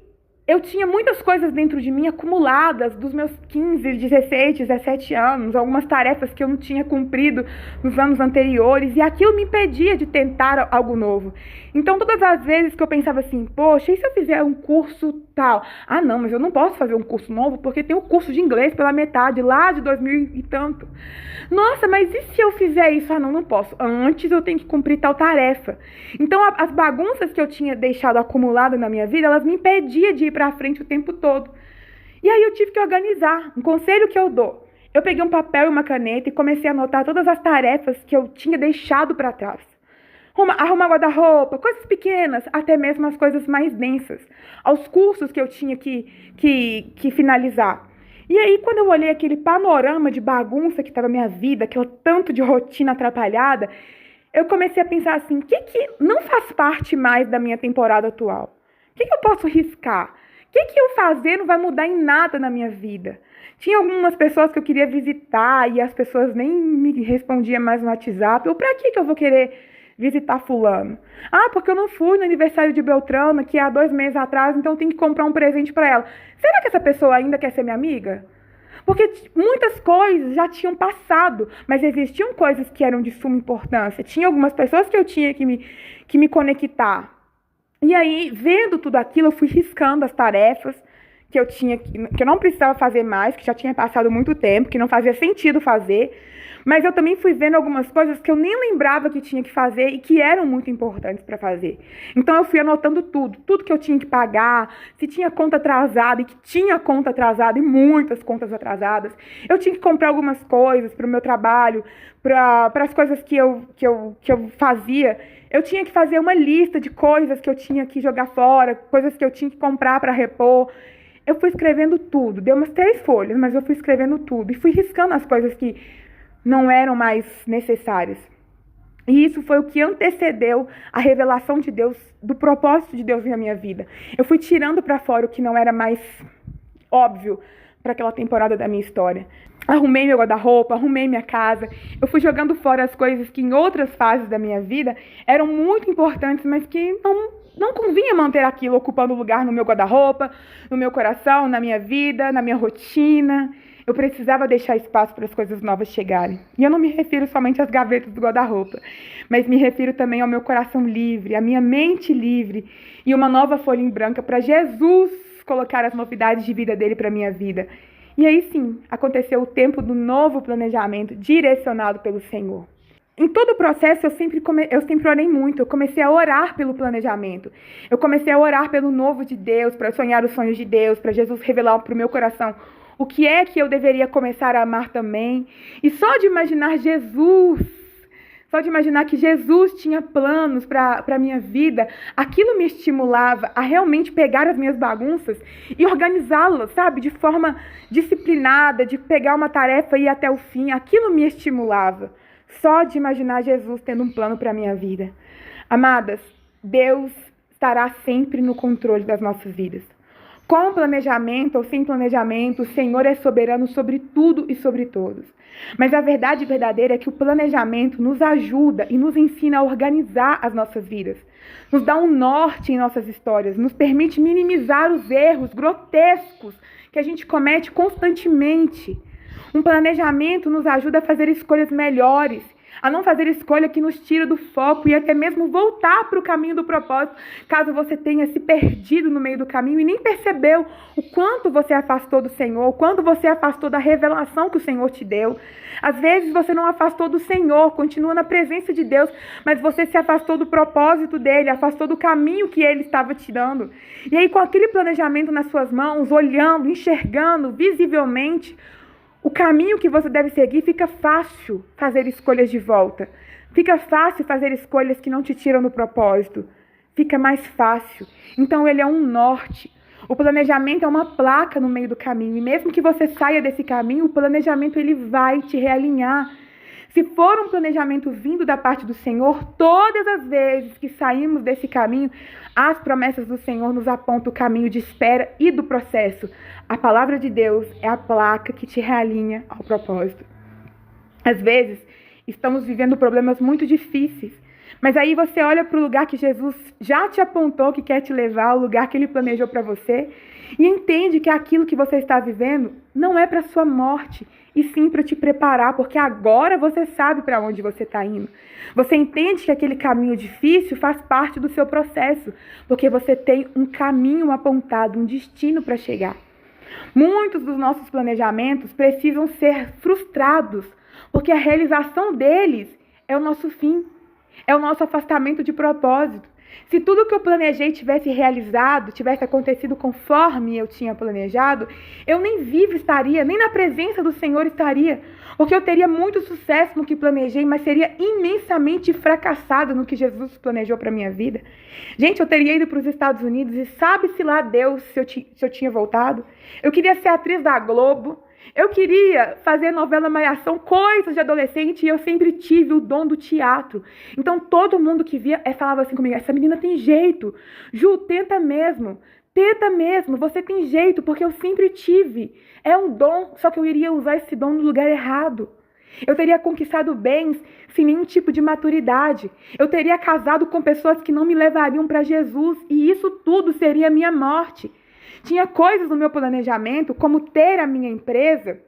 eu tinha muitas coisas dentro de mim acumuladas dos meus 15, 16, 17 anos, algumas tarefas que eu não tinha cumprido nos anos anteriores, e aquilo me impedia de tentar algo novo. Então, todas as vezes que eu pensava assim, poxa, e se eu fizer um curso tal? Ah, não, mas eu não posso fazer um curso novo porque tem um curso de inglês pela metade, lá de 2000 e tanto. Nossa, mas e se eu fizer isso? Ah, não, não posso. Antes eu tenho que cumprir tal tarefa. Então, as bagunças que eu tinha deixado acumulada na minha vida, elas me impediam de ir para frente o tempo todo. E aí eu tive que organizar. Um conselho que eu dou: eu peguei um papel e uma caneta e comecei a anotar todas as tarefas que eu tinha deixado para trás. Arrumar guarda-roupa, coisas pequenas, até mesmo as coisas mais densas. Aos cursos que eu tinha que finalizar. E aí, quando eu olhei aquele panorama de bagunça que estava a minha vida, aquele tanto de rotina atrapalhada, eu comecei a pensar assim, o que não faz parte mais da minha temporada atual? O que eu posso riscar? O que eu fazer não vai mudar em nada na minha vida? Tinha algumas pessoas que eu queria visitar e as pessoas nem me respondiam mais no WhatsApp. Ou pra que eu vou querer visitar fulano? Ah, porque eu não fui no aniversário de Beltrana, que é há 2 meses atrás, então eu tenho que comprar um presente para ela. Será que essa pessoa ainda quer ser minha amiga? Porque muitas coisas já tinham passado, mas existiam coisas que eram de suma importância. Tinha algumas pessoas que eu tinha que me conectar. E aí, vendo tudo aquilo, eu fui riscando as tarefas que eu não precisava fazer mais, que já tinha passado muito tempo, que não fazia sentido fazer. Mas eu também fui vendo algumas coisas que eu nem lembrava que tinha que fazer e que eram muito importantes para fazer. Então eu fui anotando tudo que eu tinha que pagar, se tinha conta atrasada, e que tinha conta atrasada e muitas contas atrasadas. Eu tinha que comprar algumas coisas para o meu trabalho, para as coisas que eu fazia. Eu tinha que fazer uma lista de coisas que eu tinha que jogar fora, coisas que eu tinha que comprar para repor. Eu fui escrevendo tudo, deu umas 3 folhas, mas eu fui escrevendo tudo e fui riscando as coisas que não eram mais necessárias. E isso foi o que antecedeu a revelação de Deus, do propósito de Deus na minha vida. Eu fui tirando para fora o que não era mais óbvio para aquela temporada da minha história. Arrumei meu guarda-roupa, arrumei minha casa. Eu fui jogando fora as coisas que em outras fases da minha vida eram muito importantes, mas que não convinha manter aquilo ocupando lugar no meu guarda-roupa, no meu coração, na minha vida, na minha rotina. Eu precisava deixar espaço para as coisas novas chegarem. E eu não me refiro somente às gavetas do guarda-roupa, mas me refiro também ao meu coração livre, à minha mente livre e uma nova folha em branca para Jesus colocar as novidades de vida dele para a minha vida. E aí sim, aconteceu o tempo do novo planejamento direcionado pelo Senhor. Em todo o processo, eu sempre orei muito. Eu comecei a orar pelo planejamento. Eu comecei a orar pelo novo de Deus, para sonhar os sonhos de Deus, para Jesus revelar para o meu coração o que é que eu deveria começar a amar também. E só de imaginar Jesus, só de imaginar que Jesus tinha planos para a minha vida, aquilo me estimulava a realmente pegar as minhas bagunças e organizá-las, sabe? De forma disciplinada, de pegar uma tarefa e ir até o fim. Aquilo me estimulava. Só de imaginar Jesus tendo um plano para a minha vida. Amadas, Deus estará sempre no controle das nossas vidas. Com planejamento ou sem planejamento, o Senhor é soberano sobre tudo e sobre todos. Mas a verdade verdadeira é que o planejamento nos ajuda e nos ensina a organizar as nossas vidas. Nos dá um norte em nossas histórias, nos permite minimizar os erros grotescos que a gente comete constantemente. Um planejamento nos ajuda a fazer escolhas melhores, a não fazer escolha que nos tira do foco e até mesmo voltar para o caminho do propósito, caso você tenha se perdido no meio do caminho e nem percebeu o quanto você afastou do Senhor, o quanto você afastou da revelação que o Senhor te deu. Às vezes você não afastou do Senhor, continua na presença de Deus, mas você se afastou do propósito dele, afastou do caminho que ele estava te dando. E aí, com aquele planejamento nas suas mãos, olhando, enxergando visivelmente o caminho que você deve seguir, fica fácil fazer escolhas de volta. Fica fácil fazer escolhas que não te tiram do propósito. Fica mais fácil. Então ele é um norte. O planejamento é uma placa no meio do caminho. E mesmo que você saia desse caminho, o planejamento ele vai te realinhar. Se for um planejamento vindo da parte do Senhor, todas as vezes que saímos desse caminho, as promessas do Senhor nos apontam o caminho de espera e do processo. A palavra de Deus é a placa que te realinha ao propósito. Às vezes, estamos vivendo problemas muito difíceis, mas aí você olha para o lugar que Jesus já te apontou que quer te levar, o lugar que ele planejou para você, e entende que aquilo que você está vivendo não é para sua morte, e sim para te preparar, porque agora você sabe para onde você está indo. Você entende que aquele caminho difícil faz parte do seu processo, porque você tem um caminho apontado, um destino para chegar. Muitos dos nossos planejamentos precisam ser frustrados, porque a realização deles é o nosso fim, é o nosso afastamento de propósito. Se tudo que eu planejei tivesse realizado, tivesse acontecido conforme eu tinha planejado, eu nem vivo estaria, nem na presença do Senhor estaria. Porque eu teria muito sucesso no que planejei, mas seria imensamente fracassado no que Jesus planejou para a minha vida. Gente, eu teria ido para os Estados Unidos e sabe-se lá Deus se eu tinha voltado. Eu queria ser atriz da Globo. Eu queria fazer novela Malhação, coisas de adolescente, e eu sempre tive o dom do teatro. Então, todo mundo que via falava assim comigo, essa menina tem jeito. Ju, tenta mesmo, você tem jeito, porque eu sempre tive. É um dom, só que eu iria usar esse dom no lugar errado. Eu teria conquistado bens sem nenhum tipo de maturidade. Eu teria casado com pessoas que não me levariam para Jesus, e isso tudo seria minha morte. Tinha coisas no meu planejamento, como ter a minha empresa,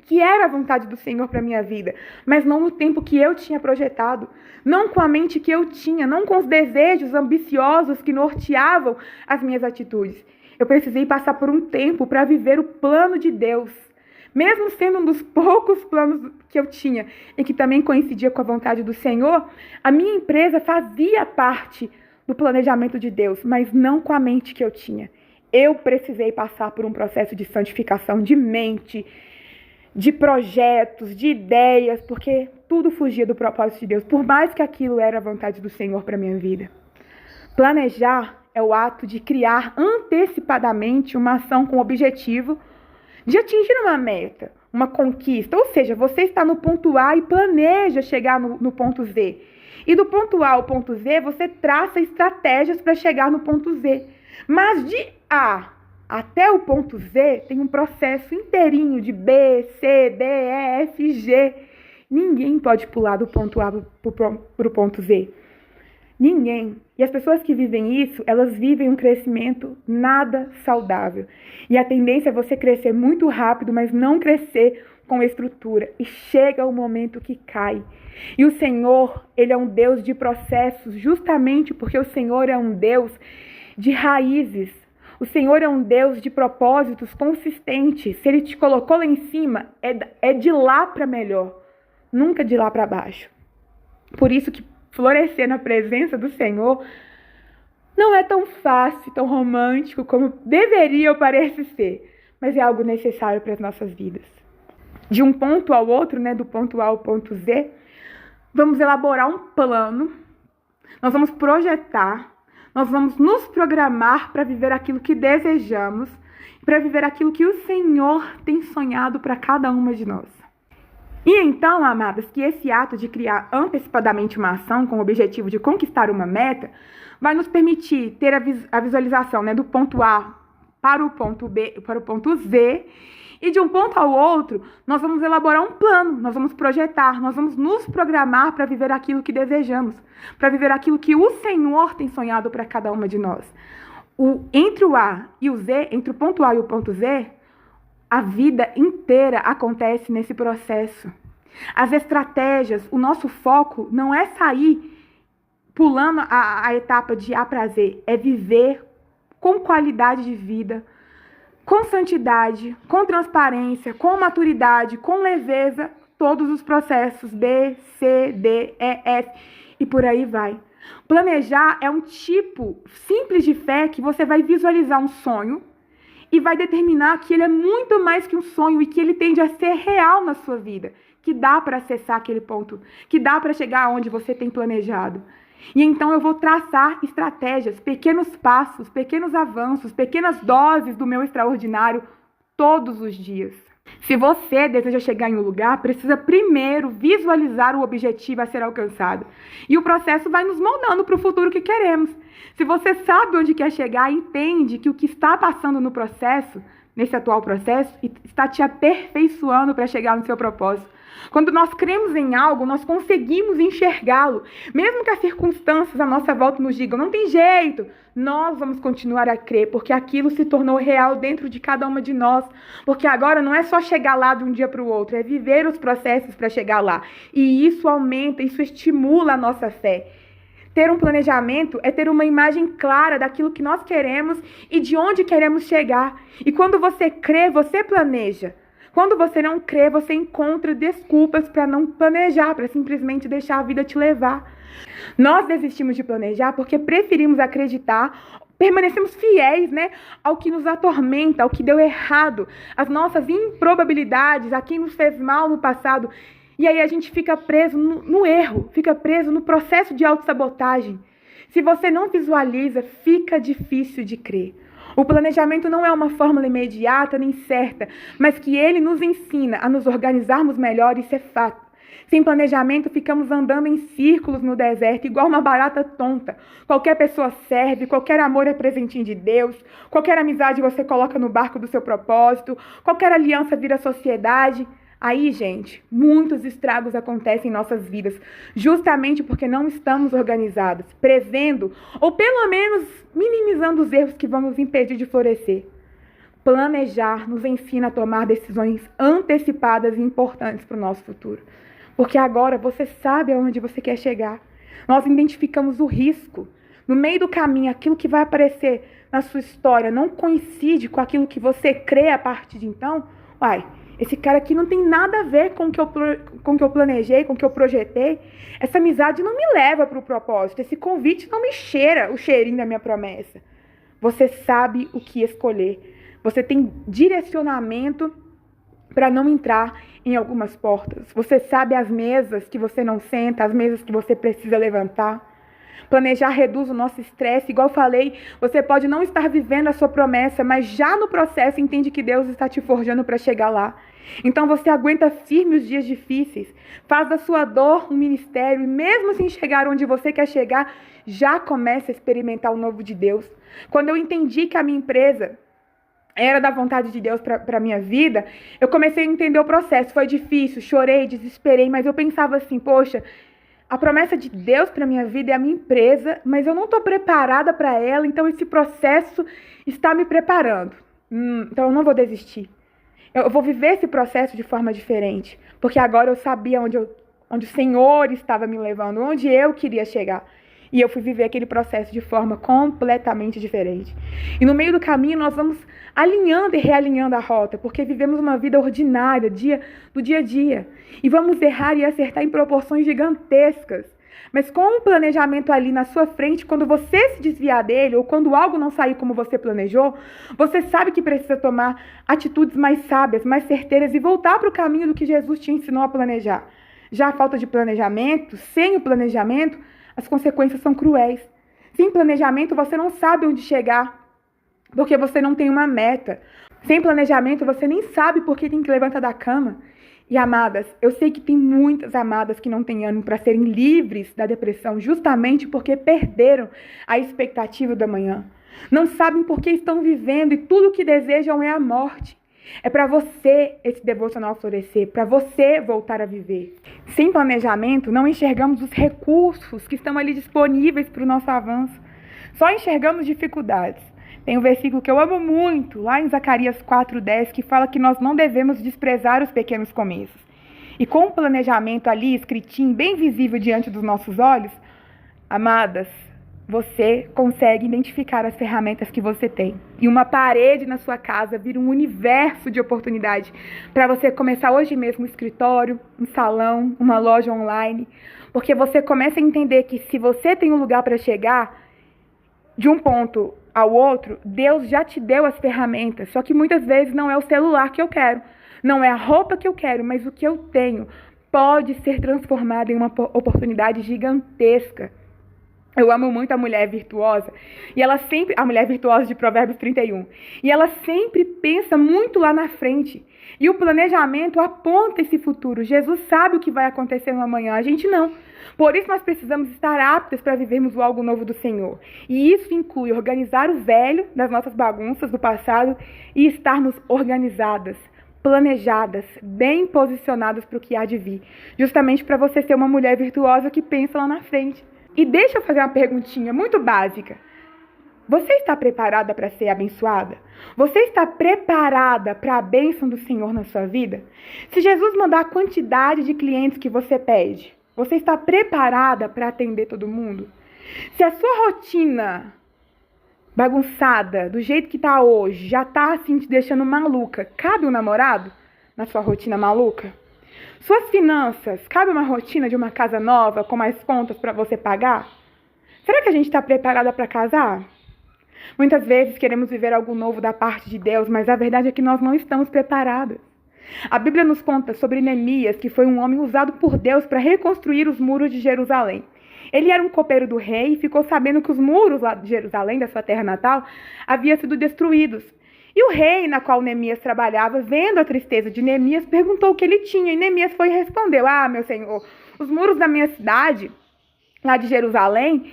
que era a vontade do Senhor para a minha vida, mas não no tempo que eu tinha projetado, não com a mente que eu tinha, não com os desejos ambiciosos que norteavam as minhas atitudes. Eu precisei passar por um tempo para viver o plano de Deus, mesmo sendo um dos poucos planos que eu tinha e que também coincidia com a vontade do Senhor. A minha empresa fazia parte do planejamento de Deus, mas não com a mente que eu tinha. Eu precisei passar por um processo de santificação de mente, de projetos, de ideias, porque tudo fugia do propósito de Deus, por mais que aquilo era a vontade do Senhor para a minha vida. Planejar é o ato de criar antecipadamente uma ação com o objetivo de atingir uma meta, uma conquista. Ou seja, você está no ponto A e planeja chegar no ponto Z. E do ponto A ao ponto Z, você traça estratégias para chegar no ponto Z. Mas de A até o ponto Z tem um processo inteirinho de B, C, D, E, F, G. Ninguém pode pular do ponto A para o ponto Z. Ninguém. E as pessoas que vivem isso, elas vivem um crescimento nada saudável. E a tendência é você crescer muito rápido, mas não crescer com estrutura. E chega o momento que cai. E o Senhor, Ele é um Deus de processos, justamente porque o Senhor é um Deus de raízes. O Senhor é um Deus de propósitos consistentes. Se Ele te colocou lá em cima, é de lá para melhor, nunca de lá para baixo. Por isso que florescer na presença do Senhor não é tão fácil, tão romântico como deveria ou parece ser, mas é algo necessário para as nossas vidas. De um ponto ao outro, do ponto A ao ponto Z, vamos elaborar um plano, nós vamos projetar, nós vamos nos programar para viver aquilo que desejamos, para viver aquilo que o Senhor tem sonhado para cada uma de nós. E então, amadas, que esse ato de criar antecipadamente uma ação com o objetivo de conquistar uma meta vai nos permitir ter a visualização do ponto A para o ponto B, para o ponto Z, e de um ponto ao outro, nós vamos elaborar um plano, nós vamos projetar, nós vamos nos programar para viver aquilo que desejamos, para viver aquilo que o Senhor tem sonhado para cada uma de nós. Entre o A e o Z, entre o ponto A e o ponto Z, a vida inteira acontece nesse processo. As estratégias, o nosso foco não é sair pulando a etapa de A para Z, é viver com qualidade de vida, com santidade, com transparência, com maturidade, com leveza, todos os processos B, C, D, E, F e por aí vai. Planejar é um tipo simples de fé que você vai visualizar um sonho e vai determinar que ele é muito mais que um sonho e que ele tende a ser real na sua vida, que dá para acessar aquele ponto, que dá para chegar onde você tem planejado. E então eu vou traçar estratégias, pequenos passos, pequenos avanços, pequenas doses do meu extraordinário todos os dias. Se você deseja chegar em um lugar, precisa primeiro visualizar o objetivo a ser alcançado. E o processo vai nos moldando para o futuro que queremos. Se você sabe onde quer chegar, entende que o que está passando no processo, nesse atual processo, está te aperfeiçoando para chegar no seu propósito. Quando nós cremos em algo, nós conseguimos enxergá-lo. Mesmo que as circunstâncias à nossa volta nos digam, não tem jeito, nós vamos continuar a crer, porque aquilo se tornou real dentro de cada uma de nós. Porque agora não é só chegar lá de um dia para o outro, é viver os processos para chegar lá. E isso aumenta, isso estimula a nossa fé. Ter um planejamento é ter uma imagem clara daquilo que nós queremos e de onde queremos chegar. E quando você crê, você planeja. Quando você não crê, você encontra desculpas para não planejar, para simplesmente deixar a vida te levar. Nós desistimos de planejar porque preferimos acreditar, permanecemos fiéis, né, ao que nos atormenta, ao que deu errado, às nossas improbabilidades, a quem nos fez mal no passado. E aí a gente fica preso no erro, fica preso no processo de autossabotagem. Se você não visualiza, fica difícil de crer. O planejamento não é uma fórmula imediata nem certa, mas que ele nos ensina a nos organizarmos melhor, isso é fato. Sem planejamento, ficamos andando em círculos no deserto, igual uma barata tonta. Qualquer pessoa serve, qualquer amor é presentinho de Deus, qualquer amizade você coloca no barco do seu propósito, qualquer aliança vira sociedade. Aí, gente, muitos estragos acontecem em nossas vidas, justamente porque não estamos organizados, prevendo ou pelo menos minimizando os erros que vão nos impedir de florescer. Planejar nos ensina a tomar decisões antecipadas e importantes para o nosso futuro. Porque agora você sabe aonde você quer chegar. Nós identificamos o risco. No meio do caminho, aquilo que vai aparecer na sua história não coincide com aquilo que você crê a partir de então. Esse cara aqui não tem nada a ver com o que eu planejei, com o que eu projetei. Essa amizade não me leva para o propósito. Esse convite não me cheira o cheirinho da minha promessa. Você sabe o que escolher. Você tem direcionamento para não entrar em algumas portas. Você sabe as mesas que você não senta, as mesas que você precisa levantar. Planejar reduz o nosso estresse. Igual eu falei, você pode não estar vivendo a sua promessa, mas já no processo entende que Deus está te forjando para chegar lá. Então você aguenta firme os dias difíceis, faz da sua dor um ministério e mesmo sem chegar onde você quer chegar, já começa a experimentar o novo de Deus. Quando eu entendi que a minha empresa era da vontade de Deus para a minha vida, eu comecei a entender o processo. Foi difícil, chorei, desesperei, mas eu pensava assim, poxa, a promessa de Deus para a minha vida é a minha empresa, mas eu não estou preparada para ela, então esse processo está me preparando. Então eu não vou desistir. Eu vou viver esse processo de forma diferente, porque agora eu sabia onde o Senhor estava me levando, onde eu queria chegar. E eu fui viver aquele processo de forma completamente diferente. E no meio do caminho nós vamos alinhando e realinhando a rota, porque vivemos uma vida ordinária, do dia a dia. E vamos errar e acertar em proporções gigantescas. Mas com um planejamento ali na sua frente, quando você se desviar dele, ou quando algo não sair como você planejou, você sabe que precisa tomar atitudes mais sábias, mais certeiras e voltar para o caminho do que Jesus te ensinou a planejar. Já a falta de planejamento, sem o planejamento, as consequências são cruéis. Sem planejamento, você não sabe onde chegar, porque você não tem uma meta. Sem planejamento, você nem sabe por que tem que levantar da cama. E, amadas, eu sei que tem muitas amadas que não têm ânimo para serem livres da depressão, justamente porque perderam a expectativa do amanhã. Não sabem por que estão vivendo e tudo o que desejam é a morte. É para você esse devocional florescer, para você voltar a viver. Sem planejamento, não enxergamos os recursos que estão ali disponíveis para o nosso avanço. Só enxergamos dificuldades. Tem um versículo que eu amo muito, lá em Zacarias 4:10, que fala que nós não devemos desprezar os pequenos começos. E com o planejamento ali, escritinho, bem visível diante dos nossos olhos, amadas, você consegue identificar as ferramentas que você tem. E uma parede na sua casa vira um universo de oportunidade para você começar hoje mesmo um escritório, um salão, uma loja online. Porque você começa a entender que se você tem um lugar para chegar de um ponto ao outro, Deus já te deu as ferramentas. Só que muitas vezes não é o celular que eu quero, não é a roupa que eu quero, mas o que eu tenho pode ser transformado em uma oportunidade gigantesca. Eu amo muito a mulher virtuosa, e ela sempre, a mulher virtuosa de Provérbios 31, e ela sempre pensa muito lá na frente, e o planejamento aponta esse futuro. Jesus sabe o que vai acontecer no amanhã, a gente não. Por isso nós precisamos estar aptas para vivermos o algo novo do Senhor, e isso inclui organizar o velho das nossas bagunças do passado e estarmos organizadas, planejadas, bem posicionadas para o que há de vir, justamente para você ser uma mulher virtuosa que pensa lá na frente. E deixa eu fazer uma perguntinha muito básica. Você está preparada para ser abençoada? Você está preparada para a bênção do Senhor na sua vida? Se Jesus mandar a quantidade de clientes que você pede, você está preparada para atender todo mundo? Se a sua rotina bagunçada, do jeito que está hoje, já está assim te deixando maluca, cabe um namorado? na sua rotina maluca? Suas finanças, cabe uma rotina de uma casa nova com mais contas para você pagar? Será que a gente está preparada para casar? Muitas vezes queremos viver algo novo da parte de Deus, mas a verdade é que nós não estamos preparadas. A Bíblia nos conta sobre Neemias, que foi um homem usado por Deus para reconstruir os muros de Jerusalém. Ele era um copeiro do rei e ficou sabendo que os muros lá de Jerusalém, da sua terra natal, haviam sido destruídos. E o rei, na qual Neemias trabalhava, vendo a tristeza de Neemias, perguntou o que ele tinha. E Neemias foi e respondeu: meu senhor, os muros da minha cidade, lá de Jerusalém,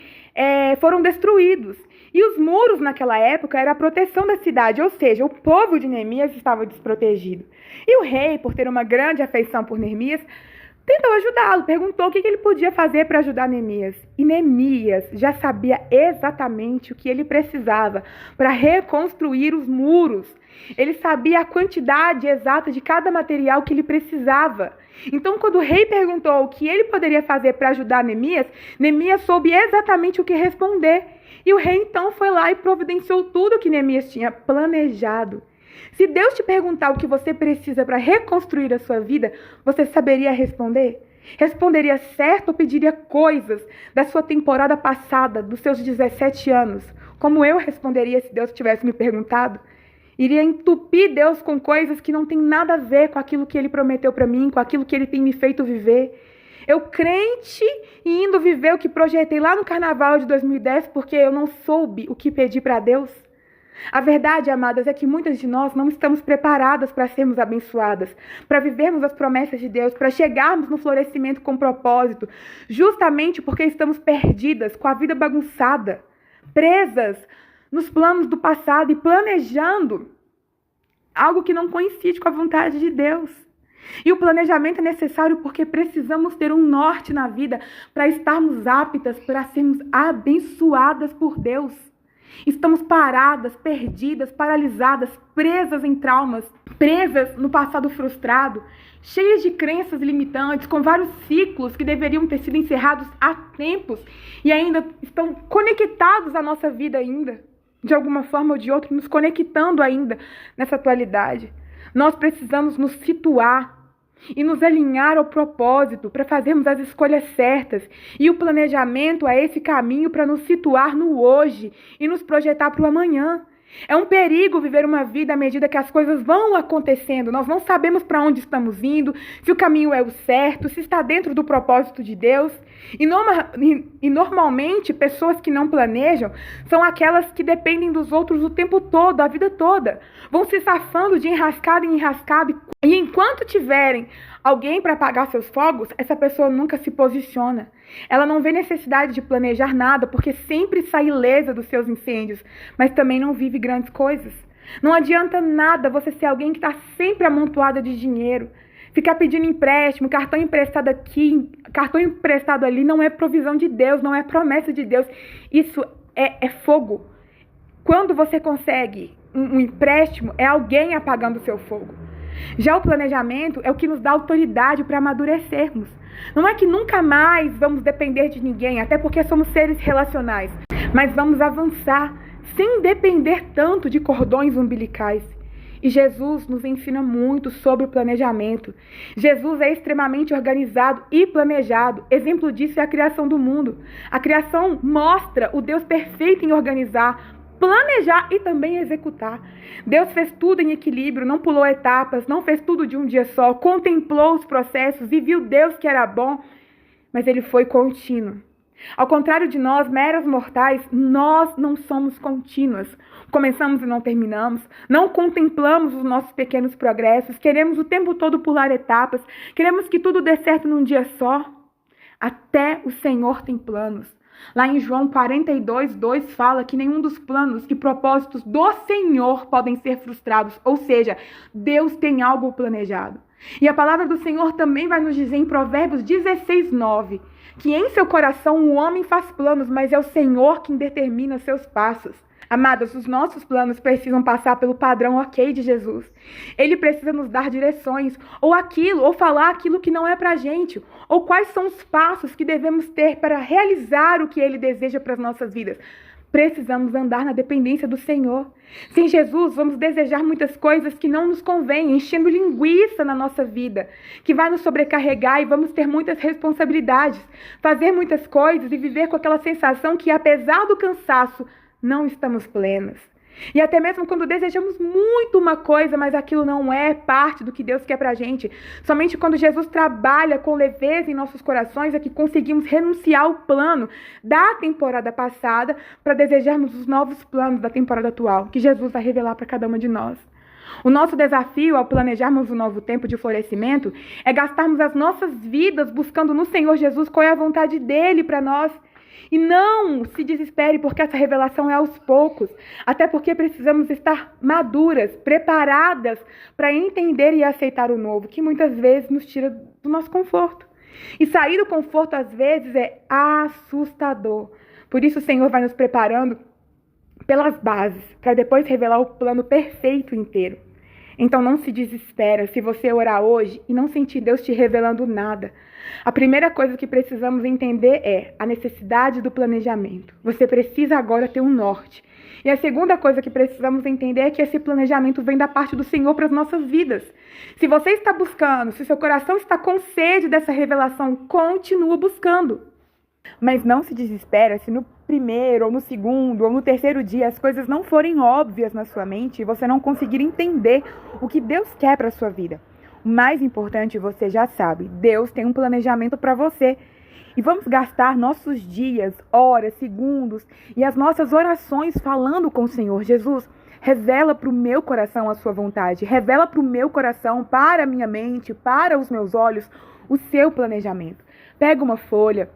foram destruídos. E os muros, naquela época, era a proteção da cidade, ou seja, o povo de Neemias estava desprotegido. E o rei, por ter uma grande afeição por Neemias, tentou ajudá-lo, perguntou o que ele podia fazer para ajudar Neemias. E Neemias já sabia exatamente o que ele precisava para reconstruir os muros. Ele sabia a quantidade exata de cada material que ele precisava. Então, quando o rei perguntou o que ele poderia fazer para ajudar Neemias, Neemias soube exatamente o que responder. E o rei então foi lá e providenciou tudo o que Neemias tinha planejado. Se Deus te perguntar o que você precisa para reconstruir a sua vida, você saberia responder? Responderia certo ou pediria coisas da sua temporada passada, dos seus 17 anos? Como eu responderia se Deus tivesse me perguntado? Iria entupir Deus com coisas que não tem nada a ver com aquilo que Ele prometeu para mim, com aquilo que Ele tem me feito viver. Eu crente e indo viver o que projetei lá no carnaval de 2010 porque eu não soube o que pedir para Deus. A verdade, amadas, é que muitas de nós não estamos preparadas para sermos abençoadas, para vivermos as promessas de Deus, para chegarmos no florescimento com propósito, justamente porque estamos perdidas, com a vida bagunçada, presas nos planos do passado e planejando algo que não coincide com a vontade de Deus. E o planejamento é necessário porque precisamos ter um norte na vida para estarmos aptas, para sermos abençoadas por Deus. Estamos paradas, perdidas, paralisadas, presas em traumas, presas no passado frustrado, cheias de crenças limitantes, com vários ciclos que deveriam ter sido encerrados há tempos e ainda estão conectados à nossa vida ainda, de alguma forma ou de outra, nos conectando ainda nessa atualidade. Nós precisamos nos situar e nos alinhar ao propósito para fazermos as escolhas certas. E o planejamento é esse caminho para nos situar no hoje e nos projetar para o amanhã. É um perigo viver uma vida à medida que as coisas vão acontecendo. Nós não sabemos para onde estamos indo, se o caminho é o certo, se está dentro do propósito de Deus. E normalmente, pessoas que não planejam são aquelas que dependem dos outros o tempo todo, a vida toda. Vão se safando de enrascada em enrascada. E enquanto tiverem alguém para apagar seus fogos, essa pessoa nunca se posiciona. Ela não vê necessidade de planejar nada, porque sempre sai ilesa dos seus incêndios, mas também não vive grandes coisas. Não adianta nada você ser alguém que está sempre amontoada de dinheiro. Ficar pedindo empréstimo, cartão emprestado aqui, cartão emprestado ali, não é provisão de Deus, não é promessa de Deus. Isso é fogo. Quando você consegue um empréstimo, é alguém apagando o seu fogo. Já o planejamento é o que nos dá autoridade para amadurecermos. Não é que nunca mais vamos depender de ninguém, até porque somos seres relacionais, mas vamos avançar sem depender tanto de cordões umbilicais. E Jesus nos ensina muito sobre o planejamento. Jesus é extremamente organizado e planejado. Exemplo disso é a criação do mundo. A criação mostra o Deus perfeito em organizar, planejar e também executar. Deus fez tudo em equilíbrio, não pulou etapas, não fez tudo de um dia só, contemplou os processos e viu Deus que era bom, mas ele foi contínuo. Ao contrário de nós, meros mortais, nós não somos contínuas. Começamos e não terminamos, não contemplamos os nossos pequenos progressos, queremos o tempo todo pular etapas, queremos que tudo dê certo num dia só. Até o Senhor tem planos. Lá em João 42:2 fala que nenhum dos planos e propósitos do Senhor podem ser frustrados. Ou seja, Deus tem algo planejado. E a palavra do Senhor também vai nos dizer em Provérbios 16:9 que em seu coração o homem faz planos, mas é o Senhor quem determina seus passos. Amadas, os nossos planos precisam passar pelo padrão ok de Jesus. Ele precisa nos dar direções, ou falar aquilo que não é pra gente, ou quais são os passos que devemos ter para realizar o que ele deseja para as nossas vidas. Precisamos andar na dependência do Senhor. Sem Jesus, vamos desejar muitas coisas que não nos convêm, enchendo linguiça na nossa vida, que vai nos sobrecarregar e vamos ter muitas responsabilidades, fazer muitas coisas e viver com aquela sensação que, apesar do cansaço, não estamos plenos. E até mesmo quando desejamos muito uma coisa, mas aquilo não é parte do que Deus quer pra gente. Somente quando Jesus trabalha com leveza em nossos corações é que conseguimos renunciar ao plano da temporada passada para desejarmos os novos planos da temporada atual, que Jesus vai revelar para cada uma de nós. O nosso desafio ao planejarmos um novo tempo de florescimento é gastarmos as nossas vidas buscando no Senhor Jesus qual é a vontade dele para nós. E não se desespere, porque essa revelação é aos poucos. Até porque precisamos estar maduras, preparadas para entender e aceitar o novo, que muitas vezes nos tira do nosso conforto. E sair do conforto, às vezes, é assustador. Por isso o Senhor vai nos preparando pelas bases, para depois revelar o plano perfeito inteiro. Então não se desespera se você orar hoje e não sentir Deus te revelando nada. A primeira coisa que precisamos entender é a necessidade do planejamento. Você precisa agora ter um norte. E a segunda coisa que precisamos entender é que esse planejamento vem da parte do Senhor para as nossas vidas. Se você está buscando, se seu coração está com sede dessa revelação, continua buscando. Mas não se desespera se no primeiro, ou no segundo, ou no terceiro dia as coisas não forem óbvias na sua mente e você não conseguir entender o que Deus quer para a sua vida. O mais importante, você já sabe, Deus tem um planejamento para você. E vamos gastar nossos dias, horas, segundos e as nossas orações falando com o Senhor. Jesus, revela para o meu coração a sua vontade. Revela para o meu coração, para a minha mente, para os meus olhos, o seu planejamento. Pega uma folha,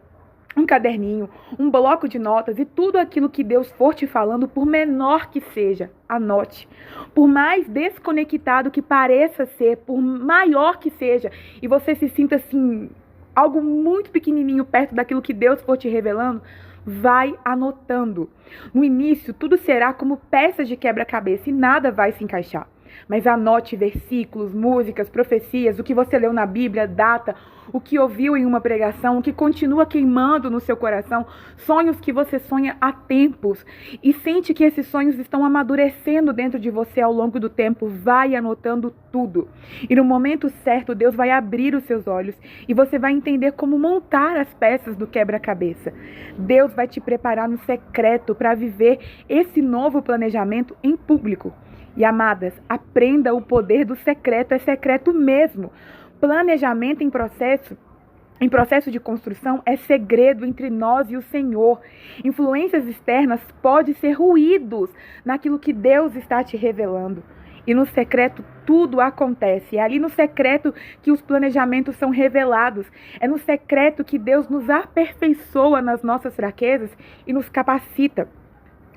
um caderninho, um bloco de notas e tudo aquilo que Deus for te falando, por menor que seja, anote. Por mais desconectado que pareça ser, por maior que seja, e você se sinta assim, algo muito pequenininho perto daquilo que Deus for te revelando, vai anotando. No início, tudo será como peças de quebra-cabeça e nada vai se encaixar. Mas anote versículos, músicas, profecias, o que você leu na Bíblia, data, o que ouviu em uma pregação, o que continua queimando no seu coração, sonhos que você sonha há tempos e sente que esses sonhos estão amadurecendo dentro de você ao longo do tempo. Vai anotando tudo. E no momento certo, Deus vai abrir os seus olhos e você vai entender como montar as peças do quebra-cabeça. Deus vai te preparar no secreto para viver esse novo planejamento em público. E amadas, aprenda o poder do secreto, é secreto mesmo. Planejamento em processo de construção é segredo entre nós e o Senhor. Influências externas podem ser ruídos naquilo que Deus está te revelando. E no secreto tudo acontece. É ali no secreto que os planejamentos são revelados. É no secreto que Deus nos aperfeiçoa nas nossas fraquezas e nos capacita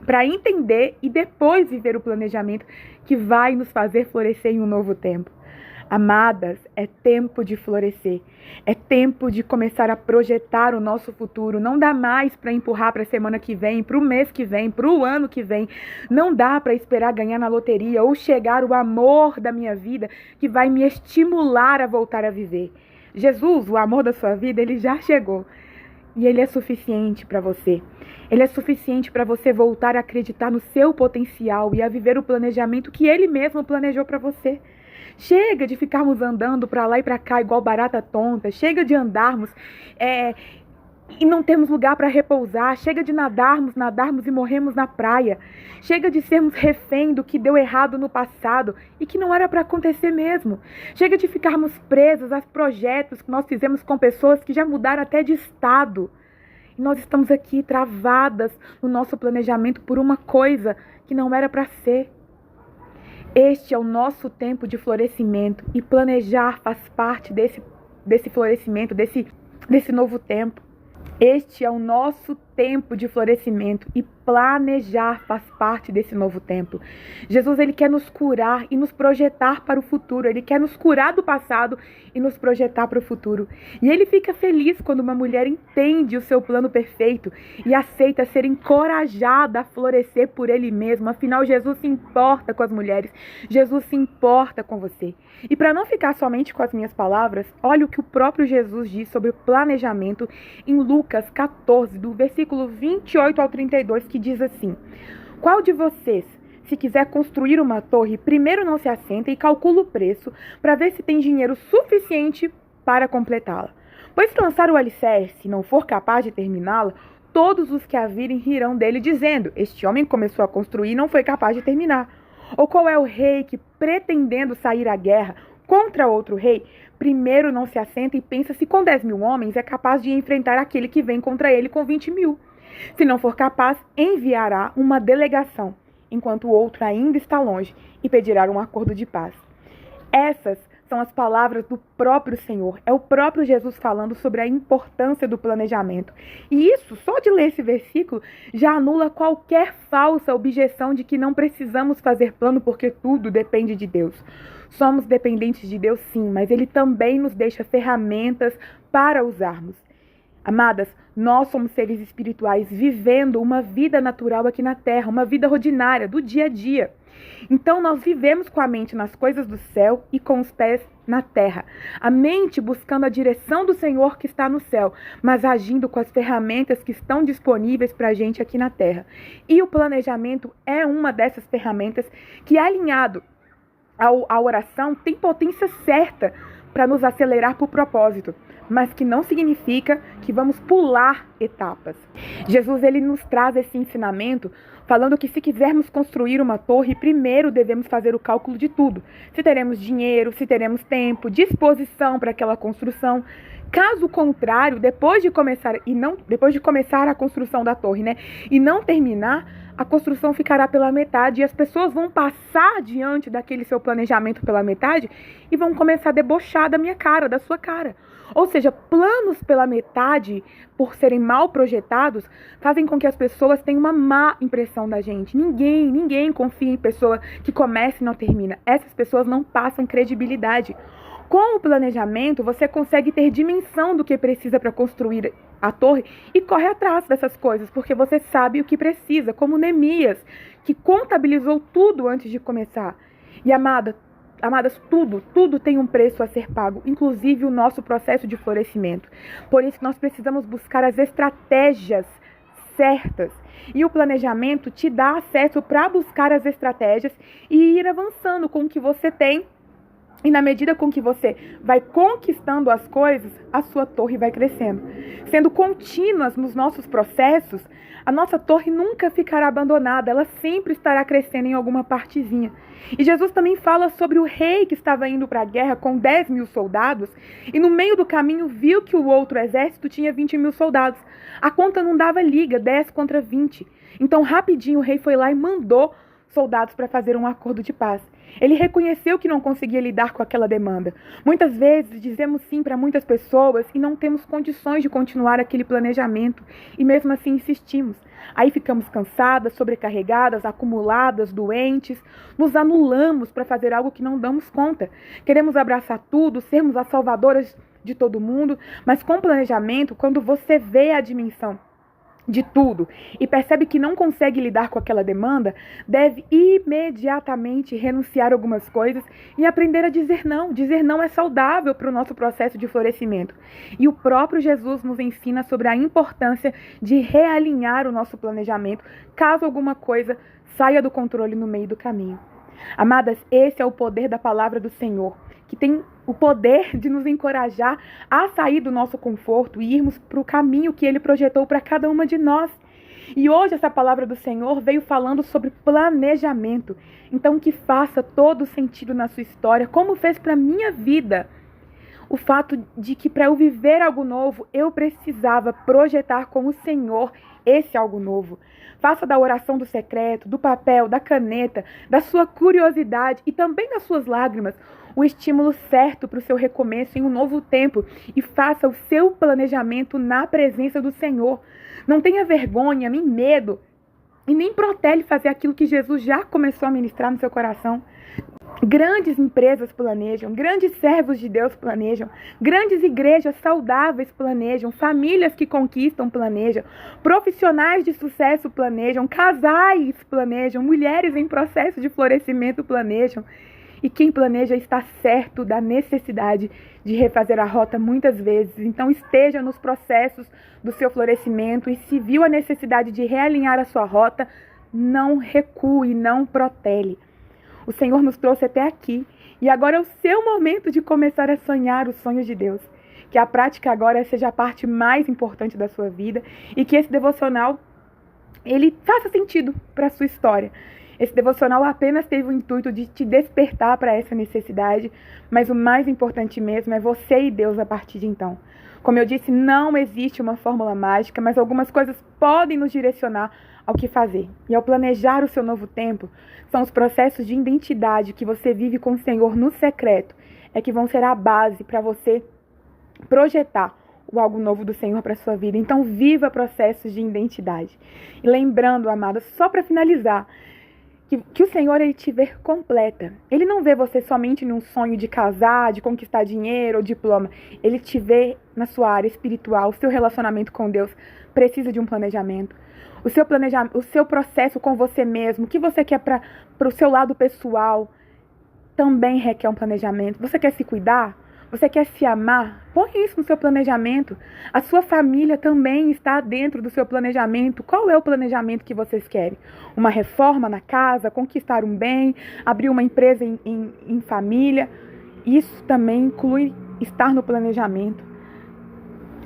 para entender e depois viver o planejamento que vai nos fazer florescer em um novo tempo. Amadas, é tempo de florescer. É tempo de começar a projetar o nosso futuro. Não dá mais para empurrar para a semana que vem, para o mês que vem, para o ano que vem. Não dá para esperar ganhar na loteria ou chegar o amor da minha vida que vai me estimular a voltar a viver. Jesus, o amor da sua vida, ele já chegou. E ele é suficiente para você. Ele é suficiente para você voltar a acreditar no seu potencial e a viver o planejamento que ele mesmo planejou para você. Chega de ficarmos andando para lá e para cá igual barata tonta. Chega de andarmos e não temos lugar para repousar. Chega de nadarmos e morremos na praia. Chega de sermos refém do que deu errado no passado e que não era para acontecer mesmo. Chega de ficarmos presos a projetos que nós fizemos com pessoas que já mudaram até de estado. E nós estamos aqui travadas no nosso planejamento por uma coisa que não era para ser. Este é o nosso tempo de florescimento e planejar faz parte desse florescimento, desse novo tempo. Este é o nosso tempo de florescimento e planejar faz parte desse novo tempo. Jesus, ele quer nos curar e nos projetar para o futuro. Ele quer nos curar do passado e nos projetar para o futuro. E ele fica feliz quando uma mulher entende o seu plano perfeito e aceita ser encorajada a florescer por ele mesmo. Afinal, Jesus se importa com as mulheres. Jesus se importa com você. E para não ficar somente com as minhas palavras, olha o que o próprio Jesus diz sobre o planejamento em Lucas 14, do versículo versículo 28 ao 32, que diz assim: Qual de vocês, se quiser construir uma torre, primeiro não se assenta e calcula o preço para ver se tem dinheiro suficiente para completá-la? Pois se lançar o alicerce e não for capaz de terminá-la, todos os que a virem rirão dele, dizendo: Este homem começou a construir e não foi capaz de terminar. Ou qual é o rei que, pretendendo sair à guerra contra outro rei, primeiro não se assenta e pensa se com 10.000 homens é capaz de enfrentar aquele que vem contra ele com 20.000? Se não for capaz, enviará uma delegação, enquanto o outro ainda está longe, e pedirá um acordo de paz. Essas são as palavras do próprio Senhor. É o próprio Jesus falando sobre a importância do planejamento. E isso, só de ler esse versículo, já anula qualquer falsa objeção de que não precisamos fazer plano porque tudo depende de Deus. Somos dependentes de Deus, sim, mas Ele também nos deixa ferramentas para usarmos. Amadas, nós somos seres espirituais vivendo uma vida natural aqui na Terra, uma vida ordinária, do dia a dia. Então nós vivemos com a mente nas coisas do céu e com os pés na terra. A mente buscando a direção do Senhor que está no céu, mas agindo com as ferramentas que estão disponíveis para a gente aqui na terra. E o planejamento é uma dessas ferramentas que, alinhado à oração, tem potência certa para nos acelerar para o propósito, mas que não significa que vamos pular etapas. Jesus, ele nos traz esse ensinamento falando que se quisermos construir uma torre, primeiro devemos fazer o cálculo de tudo. Se teremos dinheiro, se teremos tempo, disposição para aquela construção. Caso contrário, depois de começar a construção da torre, e não terminar, a construção ficará pela metade e as pessoas vão passar diante daquele seu planejamento pela metade e vão começar a debochar da minha cara, da sua cara. Ou seja, planos pela metade, por serem mal projetados, fazem com que as pessoas tenham uma má impressão da gente. Ninguém confia em pessoa que começa e não termina. Essas pessoas não passam credibilidade. Com o planejamento, você consegue ter dimensão do que precisa para construir a torre e corre atrás dessas coisas, porque você sabe o que precisa, como Neemias, que contabilizou tudo antes de começar. E amadas, tudo tem um preço a ser pago, inclusive o nosso processo de florescimento. Por isso nós precisamos buscar as estratégias certas. E o planejamento te dá acesso para buscar as estratégias e ir avançando com o que você tem. E na medida com que você vai conquistando as coisas, a sua torre vai crescendo. Sendo contínuas nos nossos processos, a nossa torre nunca ficará abandonada, ela sempre estará crescendo em alguma partezinha. E Jesus também fala sobre o rei que estava indo para a guerra com 10.000 soldados e no meio do caminho viu que o outro exército tinha 20.000 soldados. A conta não dava liga, 10 contra 20. Então rapidinho o rei foi lá e mandou soldados para fazer um acordo de paz. Ele reconheceu que não conseguia lidar com aquela demanda. Muitas vezes dizemos sim para muitas pessoas e não temos condições de continuar aquele planejamento e mesmo assim insistimos. Aí ficamos cansadas, sobrecarregadas, acumuladas, doentes, nos anulamos para fazer algo que não damos conta. Queremos abraçar tudo, sermos as salvadoras de todo mundo, mas com planejamento, quando você vê a dimensão de tudo e percebe que não consegue lidar com aquela demanda, deve imediatamente renunciar a algumas coisas e aprender a dizer não. Dizer não é saudável para o nosso processo de florescimento. E o próprio Jesus nos ensina sobre a importância de realinhar o nosso planejamento caso alguma coisa saia do controle no meio do caminho. Amadas, esse é o poder da palavra do Senhor, que tem o poder de nos encorajar a sair do nosso conforto e irmos para o caminho que Ele projetou para cada uma de nós. E hoje essa palavra do Senhor veio falando sobre planejamento. Então que faça todo sentido na sua história, como fez para a minha vida. O fato de que para eu viver algo novo, eu precisava projetar com o Senhor esse algo novo. Faça da oração do secreto, do papel, da caneta, da sua curiosidade e também das suas lágrimas o estímulo certo para o seu recomeço em um novo tempo e faça o seu planejamento na presença do Senhor. Não tenha vergonha, nem medo e nem protele fazer aquilo que Jesus já começou a ministrar no seu coração. Grandes empresas planejam, grandes servos de Deus planejam, grandes igrejas saudáveis planejam, famílias que conquistam planejam, profissionais de sucesso planejam, casais planejam, mulheres em processo de florescimento planejam. E quem planeja está certo da necessidade de refazer a rota muitas vezes. Então esteja nos processos do seu florescimento e se viu a necessidade de realinhar a sua rota, não recue, não protele. O Senhor nos trouxe até aqui e agora é o seu momento de começar a sonhar os sonhos de Deus. Que a prática agora seja a parte mais importante da sua vida e que esse devocional ele faça sentido para a sua história. Esse devocional apenas teve o intuito de te despertar para essa necessidade, mas o mais importante mesmo é você e Deus a partir de então. Como eu disse, não existe uma fórmula mágica, mas algumas coisas podem nos direcionar ao que fazer. E ao planejar o seu novo tempo, são os processos de identidade que você vive com o Senhor no secreto, é que vão ser a base para você projetar o algo novo do Senhor para a sua vida. Então, viva processos de identidade. E lembrando, amados, só para finalizar, que o Senhor ele te vê completa. Ele não vê você somente num sonho de casar, de conquistar dinheiro ou diploma. Ele te vê na sua área espiritual. O seu relacionamento com Deus precisa de um planejamento. O seu processo com você mesmo, o que você quer para o seu lado pessoal, também requer um planejamento. Você quer se cuidar? Você quer se amar? Põe isso no seu planejamento. A sua família também está dentro do seu planejamento. Qual é o planejamento que vocês querem? Uma reforma na casa? Conquistar um bem? Abrir uma empresa em família? Isso também inclui estar no planejamento.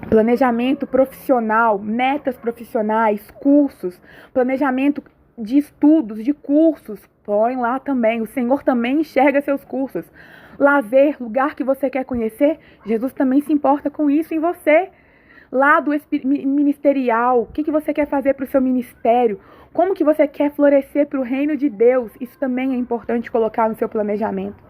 Planejamento profissional, metas profissionais, cursos, planejamento de estudos, de cursos. Põe lá também. O Senhor também enxerga seus cursos. Lazer, lugar que você quer conhecer, Jesus também se importa com isso em você. Lado ministerial, o que você quer fazer para o seu ministério, como que você quer florescer para o reino de Deus, isso também é importante colocar no seu planejamento.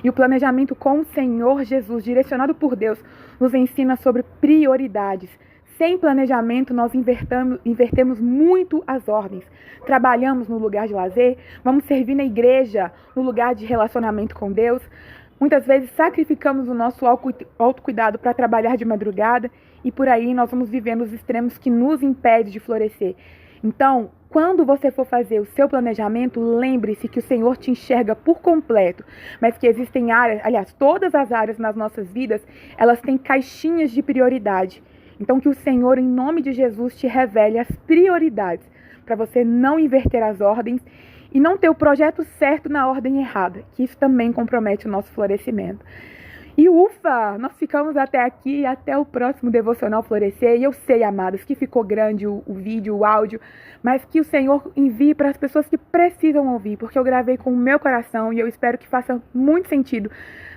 E o planejamento com o Senhor Jesus, direcionado por Deus, nos ensina sobre prioridades. Sem planejamento, nós invertemos muito as ordens. Trabalhamos no lugar de lazer, vamos servir na igreja, no lugar de relacionamento com Deus. Muitas vezes sacrificamos o nosso autocuidado para trabalhar de madrugada e por aí nós vamos vivendo os extremos que nos impedem de florescer. Então, quando você for fazer o seu planejamento, lembre-se que o Senhor te enxerga por completo, mas que existem áreas, aliás, todas as áreas nas nossas vidas, elas têm caixinhas de prioridade. Então, que o Senhor, em nome de Jesus, te revele as prioridades, para você não inverter as ordens e não ter o projeto certo na ordem errada, que isso também compromete o nosso florescimento. E ufa, nós ficamos até aqui, até o próximo Devocional Florescer. E eu sei, amados, que ficou grande o vídeo, o áudio, mas que o Senhor envie para as pessoas que precisam ouvir, porque eu gravei com o meu coração e eu espero que faça muito sentido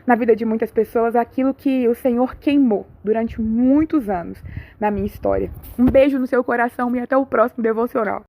na vida de muitas pessoas aquilo que o Senhor queimou durante muitos anos na minha história. Um beijo no seu coração e até o próximo Devocional.